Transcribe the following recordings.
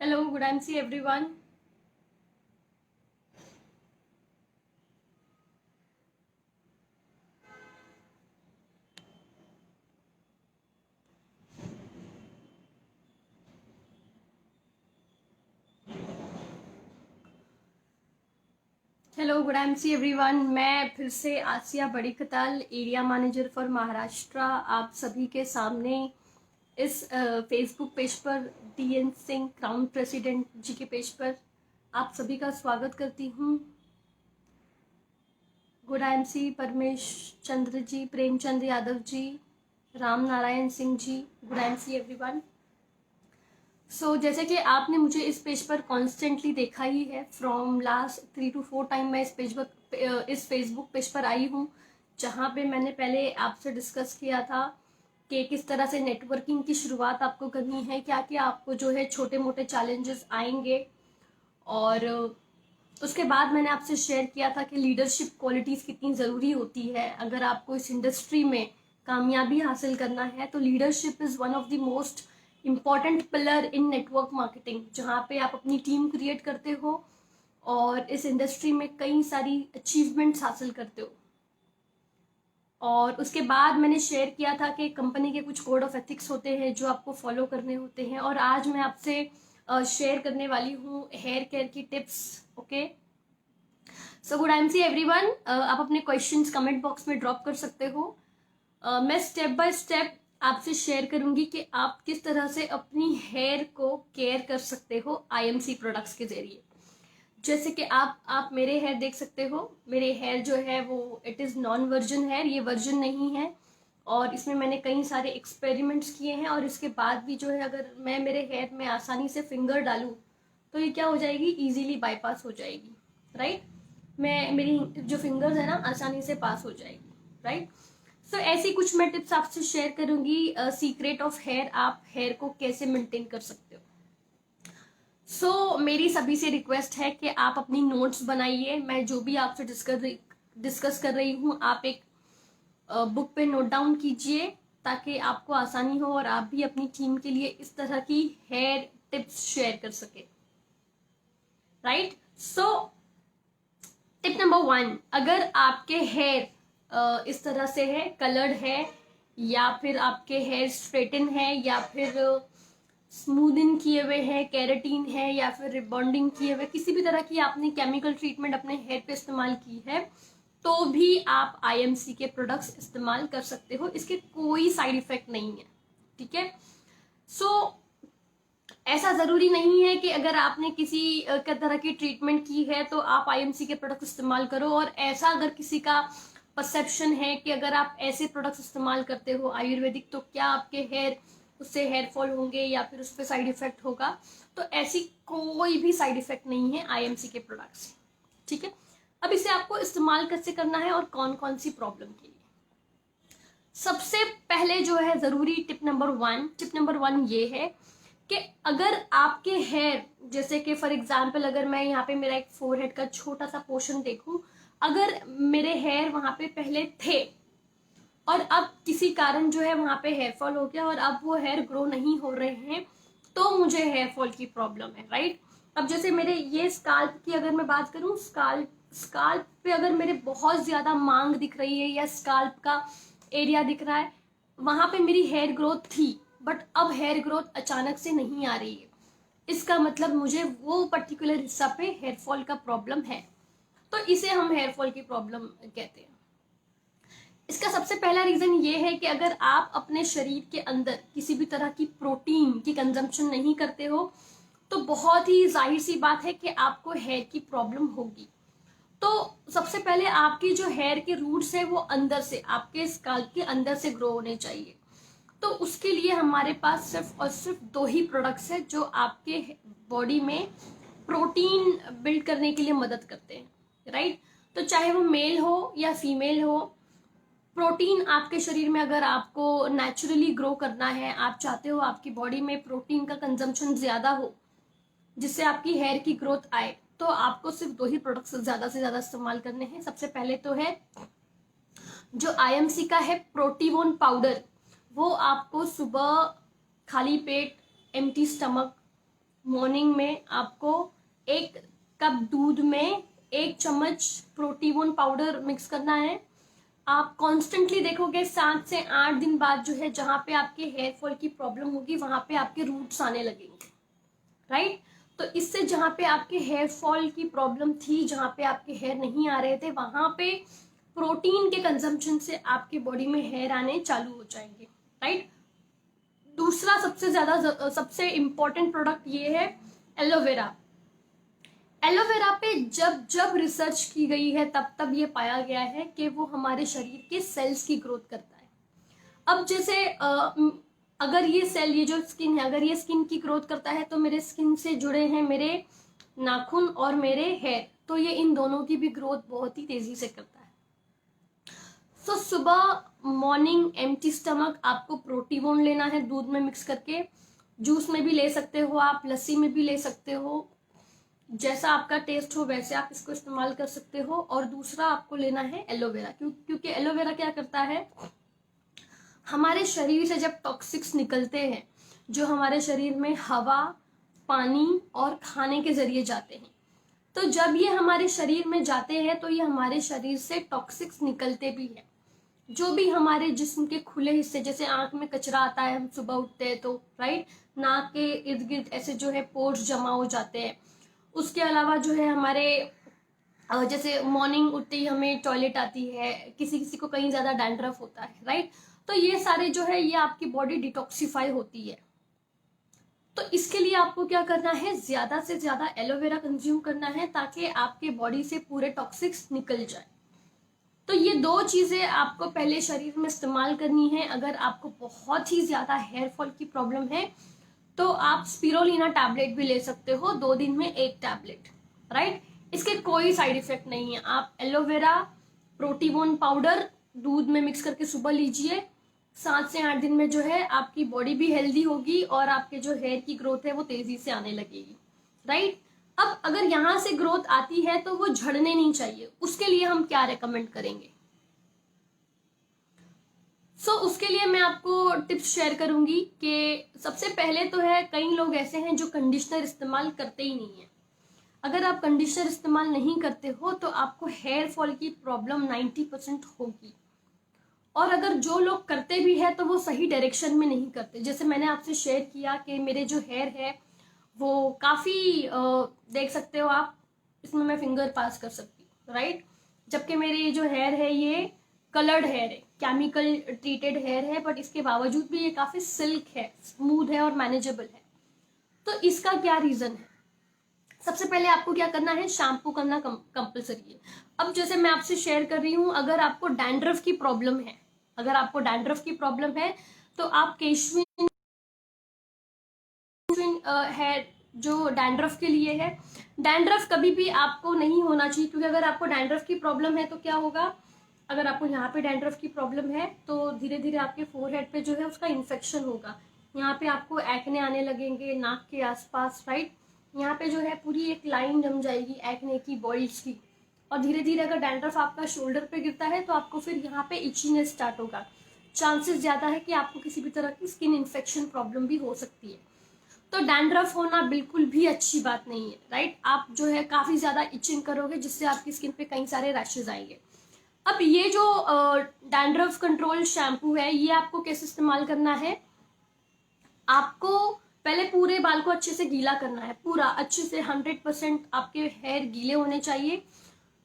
Hello, good MC everyone. Hello good MC everyone. मैं फिर से आसिया बड़ी Khatal, area manager for Maharashtra, आप सभी के सामने इस फेसबुक पेज पर डीएन सिंह क्राउन प्रेसिडेंट जी के पेज पर आप सभी का स्वागत करती हूँ। गुड एमसी परमेश चंद्र जी, प्रेमचंद यादव जी, राम नारायण सिंह जी, गुड एमसी एवरीवन। सो जैसे कि आपने मुझे इस पेज पर कॉन्स्टेंटली देखा ही है, फ्रॉम लास्ट 3 to 4 टाइम मैं इस फेसबुक पेज पर आई हूँ, जहाँ पे मैंने पहले आपसे डिस्कस किया था कि किस तरह से नेटवर्किंग की शुरुआत आपको करनी है, क्या क्या आपको जो है छोटे मोटे चैलेंजेस आएंगे। और उसके बाद मैंने आपसे शेयर किया था कि लीडरशिप क्वालिटीज़ कितनी ज़रूरी होती है। अगर आपको इस इंडस्ट्री में कामयाबी हासिल करना है तो leadership is one of the most important pillar in network marketing, जहाँ पे आप अपनी टीम क्रिएट करते हो और इस इंडस्ट्री में कई सारी अचीवमेंट्स हासिल करते हो। और उसके बाद मैंने शेयर किया था कि कंपनी के कुछ कोड ऑफ एथिक्स होते हैं जो आपको फॉलो करने होते हैं। और आज मैं आपसे शेयर करने वाली हूँ हेयर केयर की tips. Okay, so good MC everyone, आप अपने क्वेश्चंस कमेंट बॉक्स में ड्रॉप कर सकते हो। मैं स्टेप बाय स्टेप आपसे शेयर करूंगी कि आप किस तरह से अपनी हेयर को केयर कर सकते हो आईएमसी प्रोडक्ट्स के जरिए। जैसे कि आप मेरे हेयर देख सकते हो। मेरे हेयर जो है वो it is non virgin hair, ये वर्जन नहीं है। और इसमें मैंने कई सारे एक्सपेरिमेंट्स किए हैं और इसके बाद भी जो है अगर मैं मेरे हेयर में आसानी से फिंगर डालूँ तो ये क्या हो जाएगी, इजीली बाईपास हो जाएगी। राइट, मेरी जो फिंगर्स है ना आसानी से पास हो जाएगी। राइट, सो ऐसी कुछ मैं टिप्स आपसे शेयर करूंगी, सीक्रेट ऑफ हेयर, आप हेयर को कैसे मेंटेन कर सकते हो। मेरी सभी से रिक्वेस्ट है कि आप अपनी नोट्स बनाइए। मैं जो भी आपसे डिस्कस कर रही हूँ आप एक बुक पे नोट डाउन कीजिए ताकि आपको आसानी हो और आप भी अपनी टीम के लिए इस तरह की हेयर टिप्स शेयर कर सके। राइट, सो टिप नंबर 1, अगर आपके हेयर इस तरह से है, कलर्ड है, या फिर आपके हेयर स्ट्रेटन है, या फिर स्मूदिंग किए हुए हैं, केराटिन है, या फिर रिबॉन्डिंग किए हुए, किसी भी तरह की आपने केमिकल ट्रीटमेंट अपने हेयर पे इस्तेमाल की है, तो भी आप आईएमसी के प्रोडक्ट्स इस्तेमाल कर सकते हो। इसके कोई साइड इफेक्ट नहीं है। ठीक है, सो ऐसा जरूरी नहीं है कि अगर आपने किसी तरह की ट्रीटमेंट की है तो आप आईएमसी के प्रोडक्ट इस्तेमाल करो। और ऐसा अगर किसी का परसेप्शन है कि अगर आप ऐसे प्रोडक्ट्स इस्तेमाल करते हो आयुर्वेदिक तो क्या आपके हेयर उससे हेयर फॉल होंगे या फिर उस पर साइड इफेक्ट होगा, तो ऐसी कोई भी साइड इफेक्ट नहीं है आईएमसी के प्रोडक्ट्स। ठीक है, अब इसे आपको इस्तेमाल कैसे करना है और कौन कौन सी प्रॉब्लम के लिए। सबसे पहले जो है जरूरी टिप नंबर वन ये है कि अगर आपके हेयर, जैसे कि फॉर एग्जाम्पल अगर मैं यहाँ पे मेरा एक फोरहेड का छोटा सा पोर्शन देखूं, अगर मेरे हेयर वहां पे पहले थे और अब किसी कारण जो है वहां पे हेयर फॉल हो गया और अब वो हेयर ग्रो नहीं हो रहे हैं, तो मुझे हेयर फॉल की प्रॉब्लम है। राइट, अब जैसे मेरे ये स्काल्प की अगर मैं बात करूं, स्काल्प पे अगर मेरे बहुत ज्यादा मांग दिख रही है या स्काल्प का एरिया दिख रहा है, वहां पे मेरी हेयर ग्रोथ थी बट अब हेयर ग्रोथ अचानक से नहीं आ रही है, इसका मतलब मुझे वो पर्टिकुलर हिस्सा पे हेयर फॉल का प्रॉब्लम है, तो इसे हम हेयर फॉल की प्रॉब्लम कहते हैं। इसका सबसे पहला रीजन ये है कि अगर आप अपने शरीर के अंदर किसी भी तरह की प्रोटीन की कंजम्पशन नहीं करते हो तो बहुत ही जाहिर सी बात है कि आपको हेयर की प्रॉब्लम होगी। तो सबसे पहले आपकी जो हेयर के रूट्स है वो अंदर से, आपके स्काल्प के अंदर से ग्रो होने चाहिए। तो उसके लिए हमारे पास सिर्फ और सिर्फ 2 ही प्रोडक्ट्स है जो आपके बॉडी में प्रोटीन बिल्ड करने के लिए मदद करते हैं। राइट, तो चाहे वो मेल हो या फीमेल हो, प्रोटीन आपके शरीर में अगर आपको नेचुरली ग्रो करना है, आप चाहते हो आपकी बॉडी में प्रोटीन का कंजम्पशन ज्यादा हो जिससे आपकी हेयर की ग्रोथ आए, तो आपको सिर्फ 2 ही प्रोडक्ट्स ज्यादा से ज्यादा इस्तेमाल करने हैं। सबसे पहले तो है जो आईएमसी का है प्रोटीवोन पाउडर, वो आपको सुबह खाली पेट एम्प्टी स्टमक मॉर्निंग में आपको 1 कप दूध में 1 चम्मच प्रोटीन पाउडर मिक्स करना है। आप कॉन्स्टेंटली देखोगे 7 से 8 दिन बाद जो है, जहां पे आपके हेयर फॉल की प्रॉब्लम होगी वहां पे आपके रूट्स आने लगेंगे, राइट। तो इससे जहां पे आपके हेयर फॉल की प्रॉब्लम थी, जहां पे आपके हेयर नहीं आ रहे थे, वहां पे प्रोटीन के कंजम्पशन से आपके बॉडी में हेयर आने चालू हो जाएंगे, राइट। दूसरा सबसे इंपॉर्टेंट प्रोडक्ट ये है एलोवेरा। एलोवेरा पे जब जब रिसर्च की गई है तब ये पाया गया है कि वो हमारे शरीर के सेल्स की ग्रोथ करता है। अब जैसे अगर ये सेल, ये जो स्किन है, अगर ये स्किन की ग्रोथ करता है तो मेरे स्किन से जुड़े हैं मेरे नाखून और मेरे हेयर, तो ये इन दोनों की भी ग्रोथ बहुत ही तेजी से करता है। सो सुबह मॉर्निंग एम्प्टी स्टमक आपको प्रोटीन लेना है दूध में मिक्स करके। जूस में भी ले सकते हो आप, लस्सी में भी ले सकते हो, जैसा आपका टेस्ट हो वैसे आप इसको इस्तेमाल कर सकते हो। और दूसरा आपको लेना है एलोवेरा, क्योंकि एलोवेरा क्या करता है, हमारे शरीर से जब टॉक्सिक्स निकलते हैं, जो हमारे शरीर में हवा, पानी और खाने के जरिए जाते हैं, तो जब ये हमारे शरीर में जाते हैं तो ये हमारे शरीर से टॉक्सिक्स निकलते भी हैं। जो भी हमारे जिस्म के खुले हिस्से, जैसे आंख में कचरा आता है हम सुबह उठते हैं तो, राइट, नाक के इर्द गिर्द ऐसे जो है पोर्स जमा हो जाते हैं। उसके अलावा जो है हमारे जैसे मॉर्निंग उठते ही हमें टॉयलेट आती है, किसी किसी को कहीं ज्यादा डैंड्रफ होता है, राइट। तो ये सारे जो है ये आपकी बॉडी डिटॉक्सिफाई होती है। तो इसके लिए आपको क्या करना है, ज्यादा से ज्यादा एलोवेरा कंज्यूम करना है ताकि आपके बॉडी से पूरे टॉक्सिक्स निकल जाए। तो ये 2 चीजें आपको पहले शरीर में इस्तेमाल करनी है। अगर आपको बहुत ही ज्यादा हेयर फॉल की प्रॉब्लम है तो आप स्पिरोलिना टैबलेट भी ले सकते हो, 2 दिन में 1 टैबलेट, राइट। इसके कोई साइड इफेक्ट नहीं है। आप एलोवेरा प्रोटीन पाउडर दूध में मिक्स करके सुबह लीजिए, 7 से 8 दिन में जो है आपकी बॉडी भी हेल्दी होगी और आपके जो हेयर की ग्रोथ है वो तेजी से आने लगेगी, राइट। अब अगर यहां से ग्रोथ आती है तो वो झड़ने नहीं चाहिए, उसके लिए हम क्या रेकमेंड करेंगे। उसके लिए मैं आपको टिप्स शेयर करूंगी कि सबसे पहले तो है, कई लोग ऐसे हैं जो कंडीशनर इस्तेमाल करते ही नहीं है। अगर आप कंडीशनर इस्तेमाल नहीं करते हो तो आपको हेयर फॉल की प्रॉब्लम 90% होगी। और अगर जो लोग करते भी है तो वो सही डायरेक्शन में नहीं करते। जैसे मैंने आपसे शेयर किया कि मेरे जो हेयर है वो काफी देख सकते हो आप, इसमें मैं फिंगर पास कर सकती हूँ, राइट। जबकि मेरी जो हेयर है ये कलर्ड हेयर है, केमिकल ट्रीटेड हेयर है, बट इसके बावजूद भी ये काफी सिल्क है, स्मूथ है और मैनेजेबल है। तो इसका क्या रीजन है, सबसे पहले आपको क्या करना है, शैम्पू करना कंपलसरी है। अब जैसे मैं आपसे शेयर कर रही हूँ, अगर आपको डैंड्रफ की प्रॉब्लम है, अगर आपको डैंड्रफ की प्रॉब्लम है तो आप केशविन हेयर जो डैंड्रफ के लिए है, डैंड्रफ कभी भी आपको नहीं होना चाहिए, क्योंकि अगर आपको डैंड्रफ की प्रॉब्लम है तो क्या होगा, अगर आपको यहाँ पे डैंड्रफ की प्रॉब्लम है तो धीरे धीरे आपके फोरहेड पे जो है उसका इन्फेक्शन होगा, यहाँ पे आपको एक्ने आने लगेंगे नाक के आसपास, राइट। यहाँ पे जो है पूरी एक लाइन जम जाएगी एक्ने की, बॉइल्स की। और धीरे धीरे अगर डैंड्रफ आपका शोल्डर पे गिरता है तो आपको फिर यहाँ पे इचीनेस स्टार्ट होगा, चांसेस ज्यादा है कि आपको किसी भी तरह की स्किन इन्फेक्शन प्रॉब्लम भी हो सकती है। तो डैंड्रफ होना बिल्कुल भी अच्छी बात नहीं है, राइट। आप जो है काफी ज्यादा इचिंग करोगे जिससे आपकी स्किन पे कई सारे रैशेज आएंगे। अब ये जो डैंड्रफ कंट्रोल शैम्पू है ये आपको कैसे इस्तेमाल करना है, आपको पहले पूरे बाल को अच्छे से गीला करना है, पूरा अच्छे से 100% आपके हेयर गीले होने चाहिए।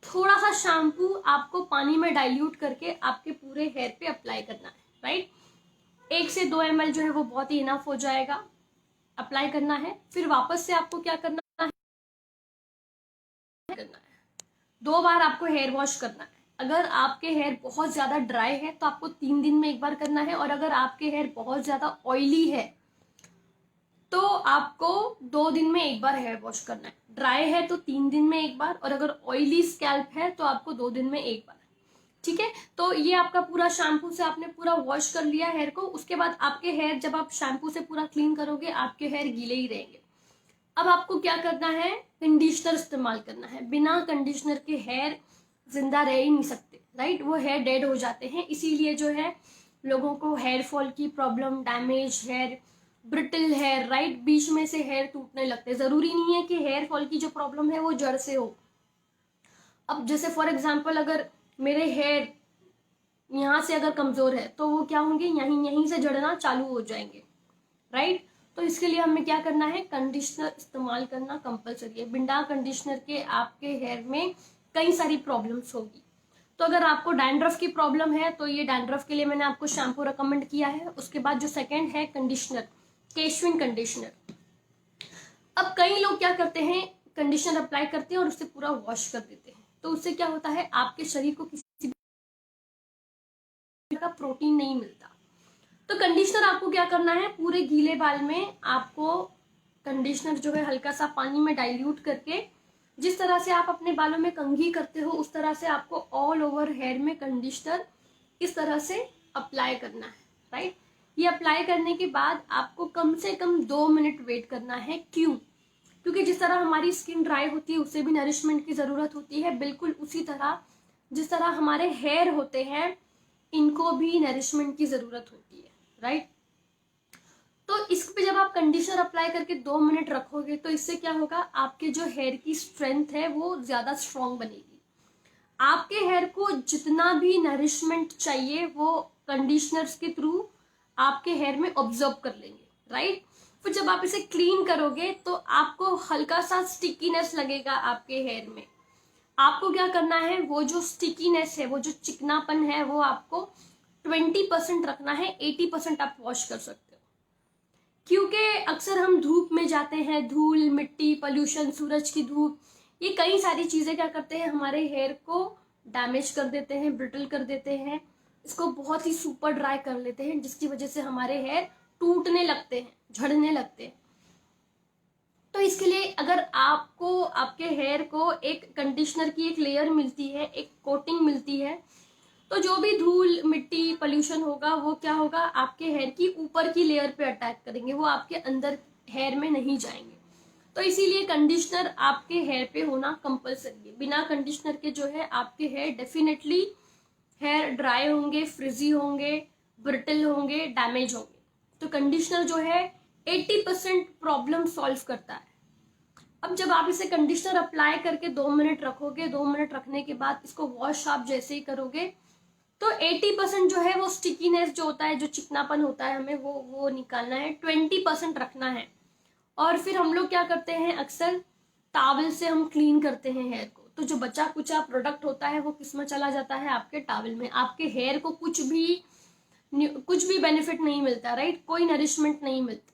थोड़ा सा शैम्पू आपको पानी में डाइल्यूट करके आपके पूरे हेयर पे अप्लाई करना है, राइट। 1 से 2 ml जो है वो बहुत ही इनफ हो जाएगा, अप्लाई करना है। फिर वापस से आपको क्या करना है, 2 बार आपको हेयर वॉश करना है। अगर आपके हेयर बहुत ज्यादा ड्राई है तो आपको 3 दिन में 1 बार करना है, और अगर आपके हेयर बहुत ज्यादा ऑयली है तो आपको 2 दिन में 1 बार हेयर वॉश करना है। ड्राई है तो 3 दिन में 1 बार, और अगर ऑयली स्कैल्प है तो आपको 2 दिन में 1 बार, ठीक है। तो ये आपका पूरा शैम्पू से आपने पूरा वॉश कर लिया हेयर को। उसके बाद आपके हेयर जब आप शैम्पू से पूरा क्लीन करोगे आपके हेयर गीले ही रहेंगे। अब आपको क्या करना है, कंडीशनर इस्तेमाल करना है। बिना कंडीशनर के हेयर जिंदा रह ही नहीं सकते, राइट, वो हेयर डेड हो जाते हैं। इसीलिए जो है लोगों को हेयर फॉल की problem, damage hair, brittle hair, right, बीच में से हेयर टूटने लगते हैं। जरूरी नहीं है कि हेयर फॉल की जो प्रॉब्लम है वो जड़ से हो। अब जैसे फॉर एग्जाम्पल अगर मेरे हेयर यहाँ से अगर कमजोर है तो वो क्या होंगे, यहीं से झड़ना चालू हो जाएंगे, राइट। तो इसके लिए हमें क्या करना है, कंडीशनर इस्तेमाल करना कंपलसरी है। बिना कंडीशनर के आपके हेयर में कई सारी प्रॉब्लम्स होगी। तो अगर आपको डैंड्रफ की प्रॉब्लम है तो ये डैंड्रफ के लिए मैंने आपको शैम्पू रिकमेंड किया है। उसके बाद जो सेकंड है कंडीशनर, केशविन कंडीशनर। अब कई लोग क्या करते हैं, कंडीशनर अप्लाई करते हैं और उससे पूरा वॉश कर देते हैं। तो उससे क्या होता है, आपके शरीर को किसी का प्रोटीन नहीं मिलता। तो कंडीशनर आपको क्या करना है, पूरे गीले बाल में आपको कंडीशनर जो है हल्का सा पानी में डाइल्यूट करके, जिस तरह से आप अपने बालों में कंघी करते हो उस तरह से आपको ऑल ओवर हेयर में कंडीशनर इस तरह से अप्लाई करना है, राइट। ये अप्लाई करने के बाद आपको कम से कम 2 मिनट वेट करना है। क्यों? क्योंकि जिस तरह हमारी स्किन ड्राई होती है उससे भी नरिशमेंट की जरूरत होती है, बिल्कुल उसी तरह जिस तरह हमारे हेयर होते हैं इनको भी नरिशमेंट की जरूरत होती है, राइट। तो इस पे जब आप कंडीशनर अप्लाई करके 2 मिनट रखोगे तो इससे क्या होगा, आपके जो हेयर की स्ट्रेंथ है वो ज्यादा स्ट्रांग बनेगी। आपके हेयर को जितना भी नरिशमेंट चाहिए वो कंडीशनर्स के थ्रू आपके हेयर में ऑब्जर्व कर लेंगे, राइट। फिर जब आप इसे क्लीन करोगे तो आपको हल्का सा स्टिकीनेस लगेगा आपके हेयर में। आपको क्या करना है, वो जो स्टिकीनेस है, वो जो चिकनापन है वो आपको 20% रखना है, 80% आप वॉश कर सकते हो। क्योंकि अक्सर हम धूप में जाते हैं, धूल मिट्टी पॉल्यूशन सूरज की धूप, ये कई सारी चीजें क्या करते हैं, हमारे हेयर को डैमेज कर देते हैं, ब्रिटल कर देते हैं, इसको बहुत ही सुपर ड्राई कर लेते हैं, जिसकी वजह से हमारे हेयर टूटने लगते हैं, झड़ने लगते हैं। तो इसके लिए अगर आपको आपके हेयर को एक कंडीशनर की एक लेयर मिलती है, एक कोटिंग मिलती है, तो जो भी धूल मिट्टी पॉल्यूशन होगा वो क्या होगा, आपके हेयर की ऊपर की लेयर पे अटैक करेंगे, वो आपके अंदर हेयर में नहीं जाएंगे। तो इसीलिए कंडीशनर आपके हेयर पे होना कंपलसरी है। बिना कंडीशनर के जो है आपके हेयर डेफिनेटली हेयर ड्राई होंगे, फ्रिजी होंगे, ब्रिटल होंगे, डैमेज होंगे। तो कंडीशनर जो है 80% प्रॉब्लम सॉल्व करता है। अब जब आप इसे कंडीशनर अप्लाई करके 2 मिनट रखोगे, 2 मिनट रखने के बाद इसको वॉश आप जैसे ही करोगे तो 80% जो है वो स्टिकीनेस जो होता है, जो चिकनापन होता है, हमें वो निकालना है, 20% रखना है। और फिर हम लोग क्या करते हैं, अक्सर टॉवल से हम क्लीन करते हैं हेयर को, तो जो बचा कुचा प्रोडक्ट होता है वो किसमें चला जाता है, आपके टॉवल में। आपके हेयर को कुछ भी बेनिफिट नहीं मिलता, राइट, कोई नरिशमेंट नहीं मिलता।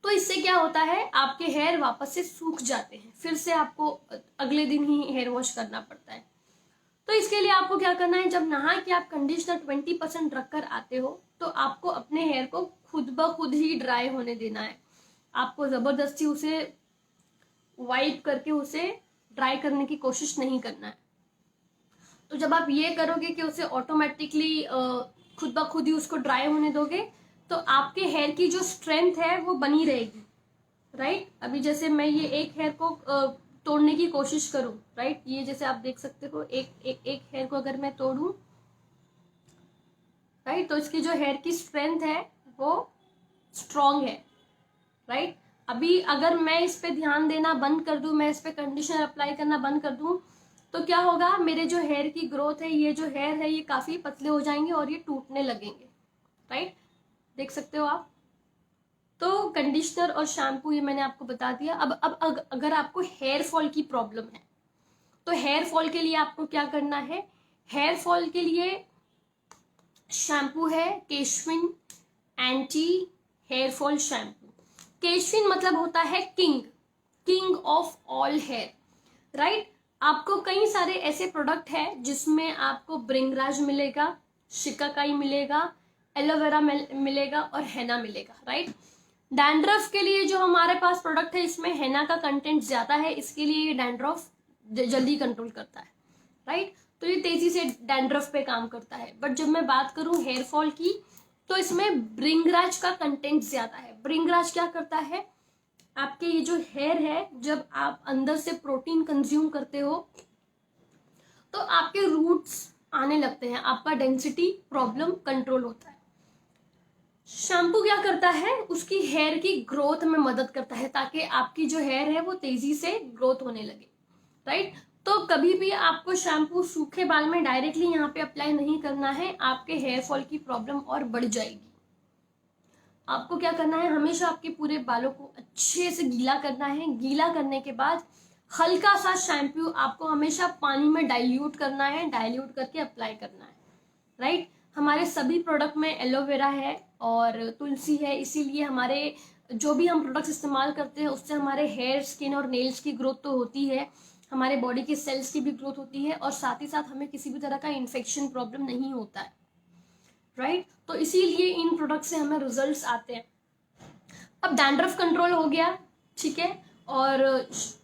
तो इससे क्या होता है, आपके हेयर वापस से सूख जाते हैं, फिर से आपको अगले दिन ही हेयर वॉश करना पड़ता है। तो इसके लिए आपको क्या करना है, जब नहा के आप कंडीशनर 20% रखकर आते हो तो आपको अपने हेयर को खुद ब खुद ही ड्राई होने देना है। आपको जबरदस्ती उसे वाइप करके उसे ड्राई करने की कोशिश नहीं करना है। तो जब आप ये करोगे कि उसे ऑटोमेटिकली खुद ब खुद ही उसको ड्राई होने दोगे तो आपके हेयर की जो स्ट्रेंथ है वो बनी रहेगी, राइट। अभी जैसे मैं ये एक हेयर को तोड़ने की कोशिश करूं, राइट, ये जैसे आप देख सकते हो एक हेयर को अगर मैं तोड़ूं, राइट, तो इसकी जो हेयर की स्ट्रेंथ है वो स्ट्रॉन्ग है, राइट। अभी अगर मैं इस पे ध्यान देना बंद कर दूं, मैं इस पे कंडीशनर अप्लाई करना बंद कर दूं तो क्या होगा, मेरे जो हेयर की ग्रोथ है, ये जो हेयर है ये काफी पतले हो जाएंगे और ये टूटने लगेंगे, राइट, देख सकते हो आप। तो कंडीशनर और शैम्पू ये मैंने आपको बता दिया। अब अगर आपको हेयर फॉल की प्रॉब्लम है तो हेयर फॉल के लिए आपको क्या करना है, हेयर फॉल के लिए शैम्पू है Keshvin anti hair fall shampoo. Keshvin मतलब होता है king of all hair, right. आपको कई सारे ऐसे प्रोडक्ट है जिसमें आपको ब्रिंगराज मिलेगा, शिकाकाई मिलेगा, एलोवेरा मिलेगा और हेना मिलेगा, राइट। डैंड्रफ के लिए जो हमारे पास प्रोडक्ट है इसमें हेना का कंटेंट ज्यादा है, इसके लिए ये डैंड्रफ जल्दी कंट्रोल करता है, राइट। तो ये तेजी से डैंड्रफ पे काम करता है। बट जब मैं बात करूं हेयर फॉल की तो इसमें ब्रिंगराज का कंटेंट ज्यादा है। ब्रिंगराज क्या करता है, आपके ये जो हेयर है, जब आप अंदर से प्रोटीन कंज्यूम करते हो तो आपके रूट्स आने लगते हैं, आपका डेंसिटी प्रॉब्लम कंट्रोल होता है। शैम्पू क्या करता है, उसकी हेयर की ग्रोथ में मदद करता है ताकि आपकी जो हेयर है वो तेजी से ग्रोथ होने लगे, राइट। तो कभी भी आपको शैम्पू सूखे बाल में डायरेक्टली यहाँ पे अप्लाई नहीं करना है, आपके हेयर फॉल की प्रॉब्लम और बढ़ जाएगी। आपको क्या करना है, हमेशा आपके पूरे बालों को अच्छे से गीला करना है। गीला करने के बाद हल्का सा शैम्पू आपको हमेशा पानी में डाइल्यूट करना है, डाइल्यूट करके अप्लाई करना है, राइट। हमारे सभी प्रोडक्ट में एलोवेरा है और तुलसी है, इसीलिए हमारे जो भी हम प्रोडक्ट्स इस्तेमाल करते हैं उससे हमारे हेयर, स्किन और नेल्स की ग्रोथ तो होती है, हमारे बॉडी के सेल्स की भी ग्रोथ होती है और साथ ही साथ हमें किसी भी तरह का इन्फेक्शन प्रॉब्लम नहीं होता है, राइट। तो इसीलिए इन प्रोडक्ट से हमें रिजल्ट्स आते हैं। अब डैंड्रफ कंट्रोल हो गया, ठीक है। और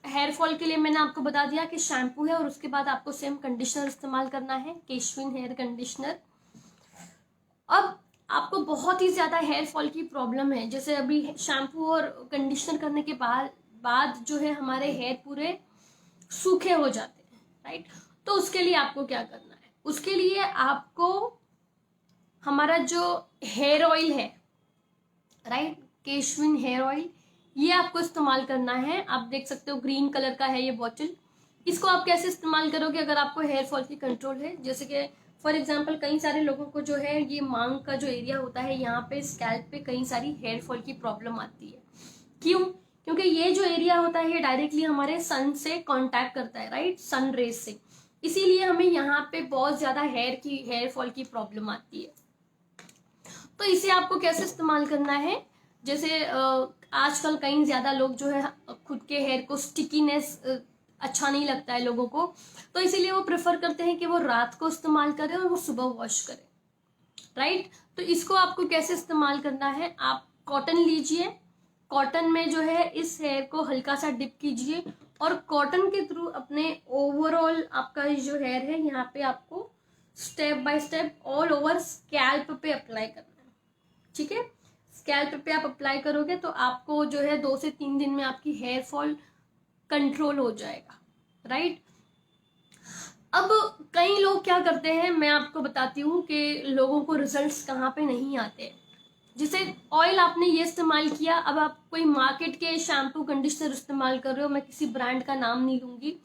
हेयर फॉल के लिए मैंने आपको बता दिया कि शैम्पू है और उसके बाद आपको सेम कंडीशनर इस्तेमाल करना है, केशविन हेयर कंडीशनर। अब आपको बहुत ही ज्यादा हेयर फॉल की प्रॉब्लम है, जैसे अभी शैम्पू और कंडीशनर करने के बाद जो है हमारे हेयर पूरे सूखे हो जाते हैं, राइट। तो उसके लिए आपको क्या करना है, उसके लिए आपको हमारा जो हेयर ऑयल है, राइट, केशविन हेयर ऑयल, ये आपको इस्तेमाल करना है। आप देख सकते हो ग्रीन कलर का है ये बॉटल। इसको आप कैसे इस्तेमाल करोगे अगर आपको हेयर फॉल की कंट्रोल है, जैसे कि फॉर एग्जांपल कई सारे लोगों को जो है ये मांग का जो एरिया होता है यहाँ पे स्कैल्प पे कई सारी हेयर फॉल की प्रॉब्लम आती है। क्यों? क्योंकि ये जो एरिया होता है ये डायरेक्टली हमारे सन से कांटेक्ट करता है, राइट, सन रेज से, इसीलिए हमें यहाँ पे बहुत ज्यादा हेयर फॉल की प्रॉब्लम आती है। तो इसे आपको कैसे इस्तेमाल करना है, जैसे आजकल कई ज्यादा लोग जो है खुद के हेयर को स्टिकीनेस अच्छा नहीं लगता है लोगों को, तो इसीलिए वो प्रेफर करते हैं कि वो रात को इस्तेमाल करें और वो सुबह वॉश करें, राइट। तो इसको आपको कैसे इस्तेमाल करना है, आप कॉटन लीजिए, कॉटन में जो है इस हेयर को हल्का सा डिप कीजिए और कॉटन के थ्रू अपने ओवरऑल आपका जो हेयर है यहाँ पे आपको step by step all over scalp पे अप्लाई करना है, ठीक है। स्कैल्प पे आप अप्लाई करोगे तो आपको जो है 2 से 3 दिन में आपकी हेयर फॉल कंट्रोल हो जाएगा, राइट। अब कई लोग क्या करते हैं, मैं आपको बताती हूँ कि लोगों को रिजल्ट्स कहाँ पे नहीं आते। जैसे ऑयल आपने ये इस्तेमाल किया, अब आप कोई मार्केट के शैम्पू कंडीशनर इस्तेमाल कर रहे हो, मैं किसी ब्रांड का नाम नहीं लूंगी।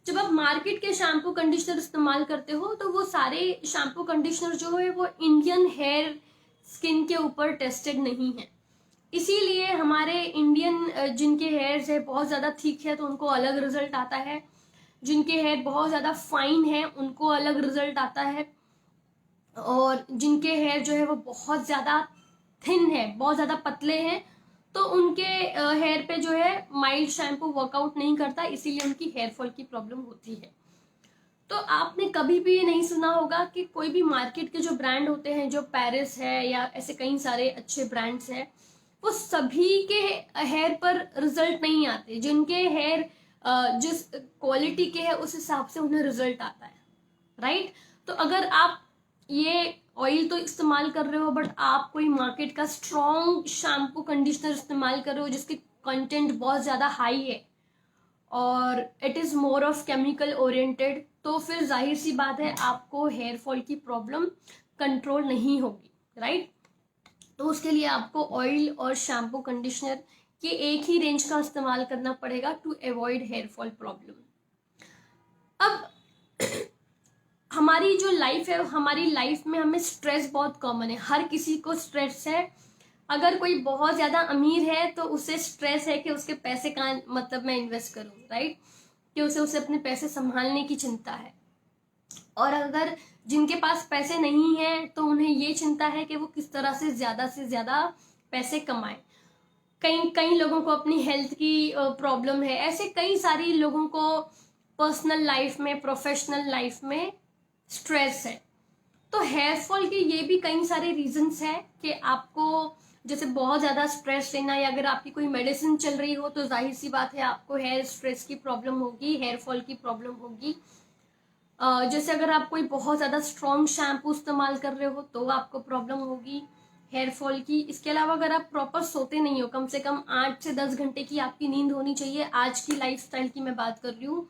जब आप मार्केट के शैम्पू कंडीशनर इस्तेमाल करते हो तो वो सारे शैम्पू कंडीशनर जो है वो इंडियन हेयर स्किन के ऊपर टेस्टेड नहीं है, इसीलिए हमारे इंडियन जिनके हेयर्स है बहुत ज़्यादा थिक है तो उनको अलग रिजल्ट आता है, जिनके हेयर बहुत ज़्यादा फाइन है उनको अलग रिजल्ट आता है, और जिनके हेयर जो है वो बहुत ज़्यादा थिन है, बहुत ज़्यादा पतले हैं, तो उनके हेयर पे जो है माइल्ड शैम्पू वर्कआउट नहीं करता, इसीलिए उनकी हेयर फॉल की प्रॉब्लम होती है। तो आपने कभी भी ये नहीं सुना होगा कि कोई भी मार्केट के जो ब्रांड होते हैं, जो पेरिस है या ऐसे कई सारे अच्छे ब्रांड्स हैं, वो सभी के हेयर पर रिजल्ट नहीं आते। जिनके हेयर जिस क्वालिटी के है उस हिसाब से उन्हें रिजल्ट आता है, राइट। तो अगर आप ये ऑयल तो इस्तेमाल कर रहे हो बट आप कोई मार्केट का स्ट्रॉन्ग शैम्पू कंडीशनर इस्तेमाल कर रहे हो जिसके कंटेंट बहुत ज़्यादा हाई है और it is more of chemical oriented, तो फिर जाहिर सी बात है आपको हेयर फॉल की प्रॉब्लम कंट्रोल नहीं होगी, राइट। तो उसके लिए आपको ऑयल और शैम्पू कंडीशनर ये एक ही रेंज का इस्तेमाल करना पड़ेगा to avoid hair fall problem. अब हमारी जो लाइफ है, हमारी लाइफ में हमें स्ट्रेस बहुत कॉमन है, हर किसी को स्ट्रेस है। अगर कोई बहुत ज्यादा अमीर है तो उसे स्ट्रेस है कि उसके पैसे कहाँ मतलब मैं इन्वेस्ट करूँ, राइट, कि उसे अपने पैसे संभालने की चिंता है। और अगर जिनके पास पैसे नहीं है तो उन्हें ये चिंता है कि वो किस तरह से ज्यादा पैसे कमाएं। कई लोगों को अपनी हेल्थ की प्रॉब्लम है, ऐसे कई सारी लोगों को पर्सनल लाइफ में, प्रोफेशनल लाइफ में स्ट्रेस है। तो हेयर फॉल के ये भी कई सारे रीजंस है कि आपको जैसे बहुत ज्यादा स्ट्रेस लेना, या अगर आपकी कोई मेडिसिन चल रही हो तो जाहिर सी बात है आपको हेयर स्ट्रेस की प्रॉब्लम होगी, हेयर फॉल की प्रॉब्लम होगी। जैसे अगर आप कोई बहुत ज्यादा स्ट्रॉन्ग शैम्पू इस्तेमाल कर रहे हो तो आपको प्रॉब्लम होगी हेयर फॉल की। इसके अलावा अगर आप प्रॉपर सोते नहीं हो, कम से कम 8 से 10 घंटे की आपकी नींद होनी चाहिए, आज की लाइफस्टाइल की मैं बात कर रही हूँ,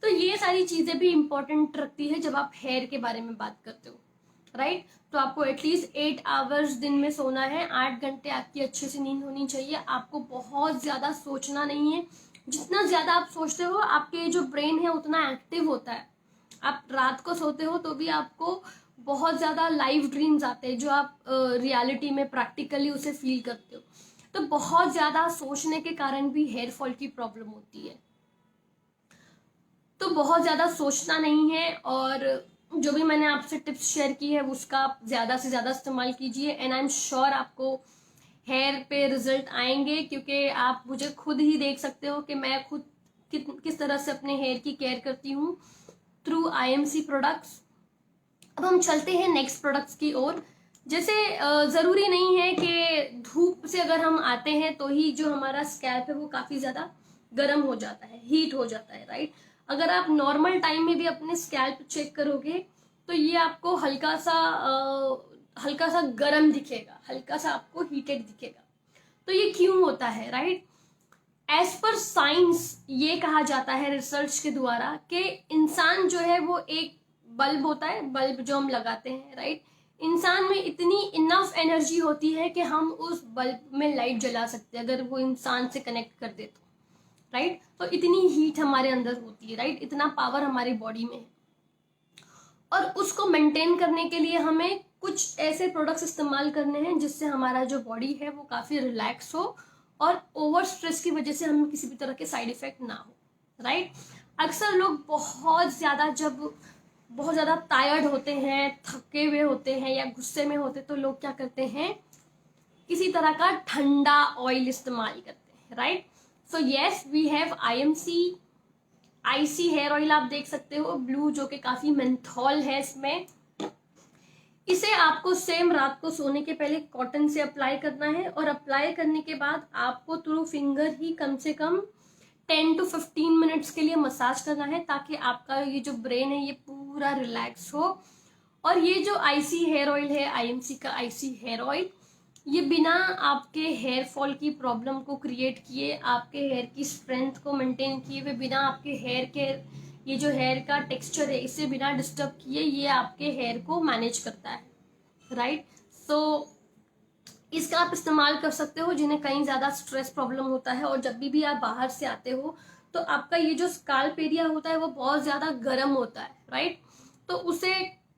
तो ये सारी चीजें भी इंपॉर्टेंट रखती है जब आप हेयर के बारे में बात करते हो। राइट। तो आपको एटलीस्ट 8 आवर्स दिन में सोना है, 8 घंटे आपकी अच्छे से नींद होनी चाहिए। आपको बहुत ज़्यादा सोचना नहीं है, जितना ज़्यादा आप सोचते हो आपके जो ब्रेन है उतना एक्टिव होता है। आप रात को सोते हो तो भी आपको बहुत ज़्यादा लाइव ड्रीम्स आते हैं जो आप रियलिटी में प्रैक्टिकली उसे फील करते हो। तो बहुत ज़्यादा सोचने के कारण भी हेयर फॉल की प्रॉब्लम होती है। तो बहुत ज़्यादा सोचना नहीं है, और जो भी मैंने आपसे टिप्स शेयर की है उसका आप ज़्यादा से ज़्यादा इस्तेमाल कीजिए, एंड आई एम श्योर आपको हेयर पे रिजल्ट आएंगे, क्योंकि आप मुझे खुद ही देख सकते हो कि मैं खुद किस तरह से अपने हेयर की केयर करती हूँ थ्रू IMC प्रोडक्ट्स। अब हम चलते हैं नेक्स्ट प्रोडक्ट्स की ओर। जैसे ज़रूरी नहीं है कि धूप से अगर हम आते हैं तो ही जो हमारा स्कैल्प है वो काफ़ी ज़्यादा गर्म हो जाता है, हीट हो जाता है, राइट। अगर आप नॉर्मल टाइम में भी अपने स्कैल्प चेक करोगे तो ये आपको हल्का सा गर्म दिखेगा, हल्का सा आपको हीटेड दिखेगा। तो ये क्यों होता है, राइट। एज पर साइंस ये कहा जाता है रिसर्च के द्वारा कि इंसान जो है वो एक बल्ब होता है, बल्ब जो हम लगाते हैं, राइट। इंसान में इतनी इनफ एनर्जी होती है कि हम उस बल्ब में लाइट जला सकते हैं अगर वो इंसान से कनेक्ट कर दे तो, राइट। तो इतनी हीट हमारे अंदर होती है, राइट, इतना पावर हमारी बॉडी में है। और उसको मेंटेन करने के लिए हमें कुछ ऐसे प्रोडक्ट्स इस्तेमाल करने हैं जिससे हमारा जो बॉडी है वो काफ़ी रिलैक्स हो और ओवर स्ट्रेस की वजह से हमें किसी भी तरह के साइड इफेक्ट ना हो, राइट। अक्सर लोग बहुत ज़्यादा टायर्ड होते हैं, थके हुए होते हैं या गुस्से में होते तो लोग क्या करते हैं, किसी तरह का ठंडा ऑयल इस्तेमाल करते हैं, right. So yes, we have IC hair oil, आप देख सकते हो ब्लू, जो कि काफ़ी मेंथॉल है इसमें। इसे आपको सेम रात को सोने के पहले कॉटन से अप्लाई करना है, और अप्लाई करने के बाद आपको थ्रू फिंगर ही कम से कम 10 to 15 मिनट्स के लिए मसाज करना है, ताकि आपका ये जो ब्रेन है ये पूरा रिलैक्स हो। और ये जो IC हेयर ऑयल है, IMC का IC हेयर ऑयल, ये बिना आपके हेयर फॉल की प्रॉब्लम को क्रिएट किए, आपके हेयर की स्ट्रेंथ को मेंटेन किए हुए, बिना आपके हेयर के ये जो हेयर का टेक्सचर है इसे बिना डिस्टर्ब किए ये आपके हेयर को मैनेज करता है, राइट। सो इसका आप इस्तेमाल कर सकते हो जिन्हें कहीं ज़्यादा स्ट्रेस प्रॉब्लम होता है, और जब भी आप बाहर से आते हो तो आपका ये जो स्काल्प एरिया होता है वो बहुत ज़्यादा गर्म होता है, राइट। तो उसे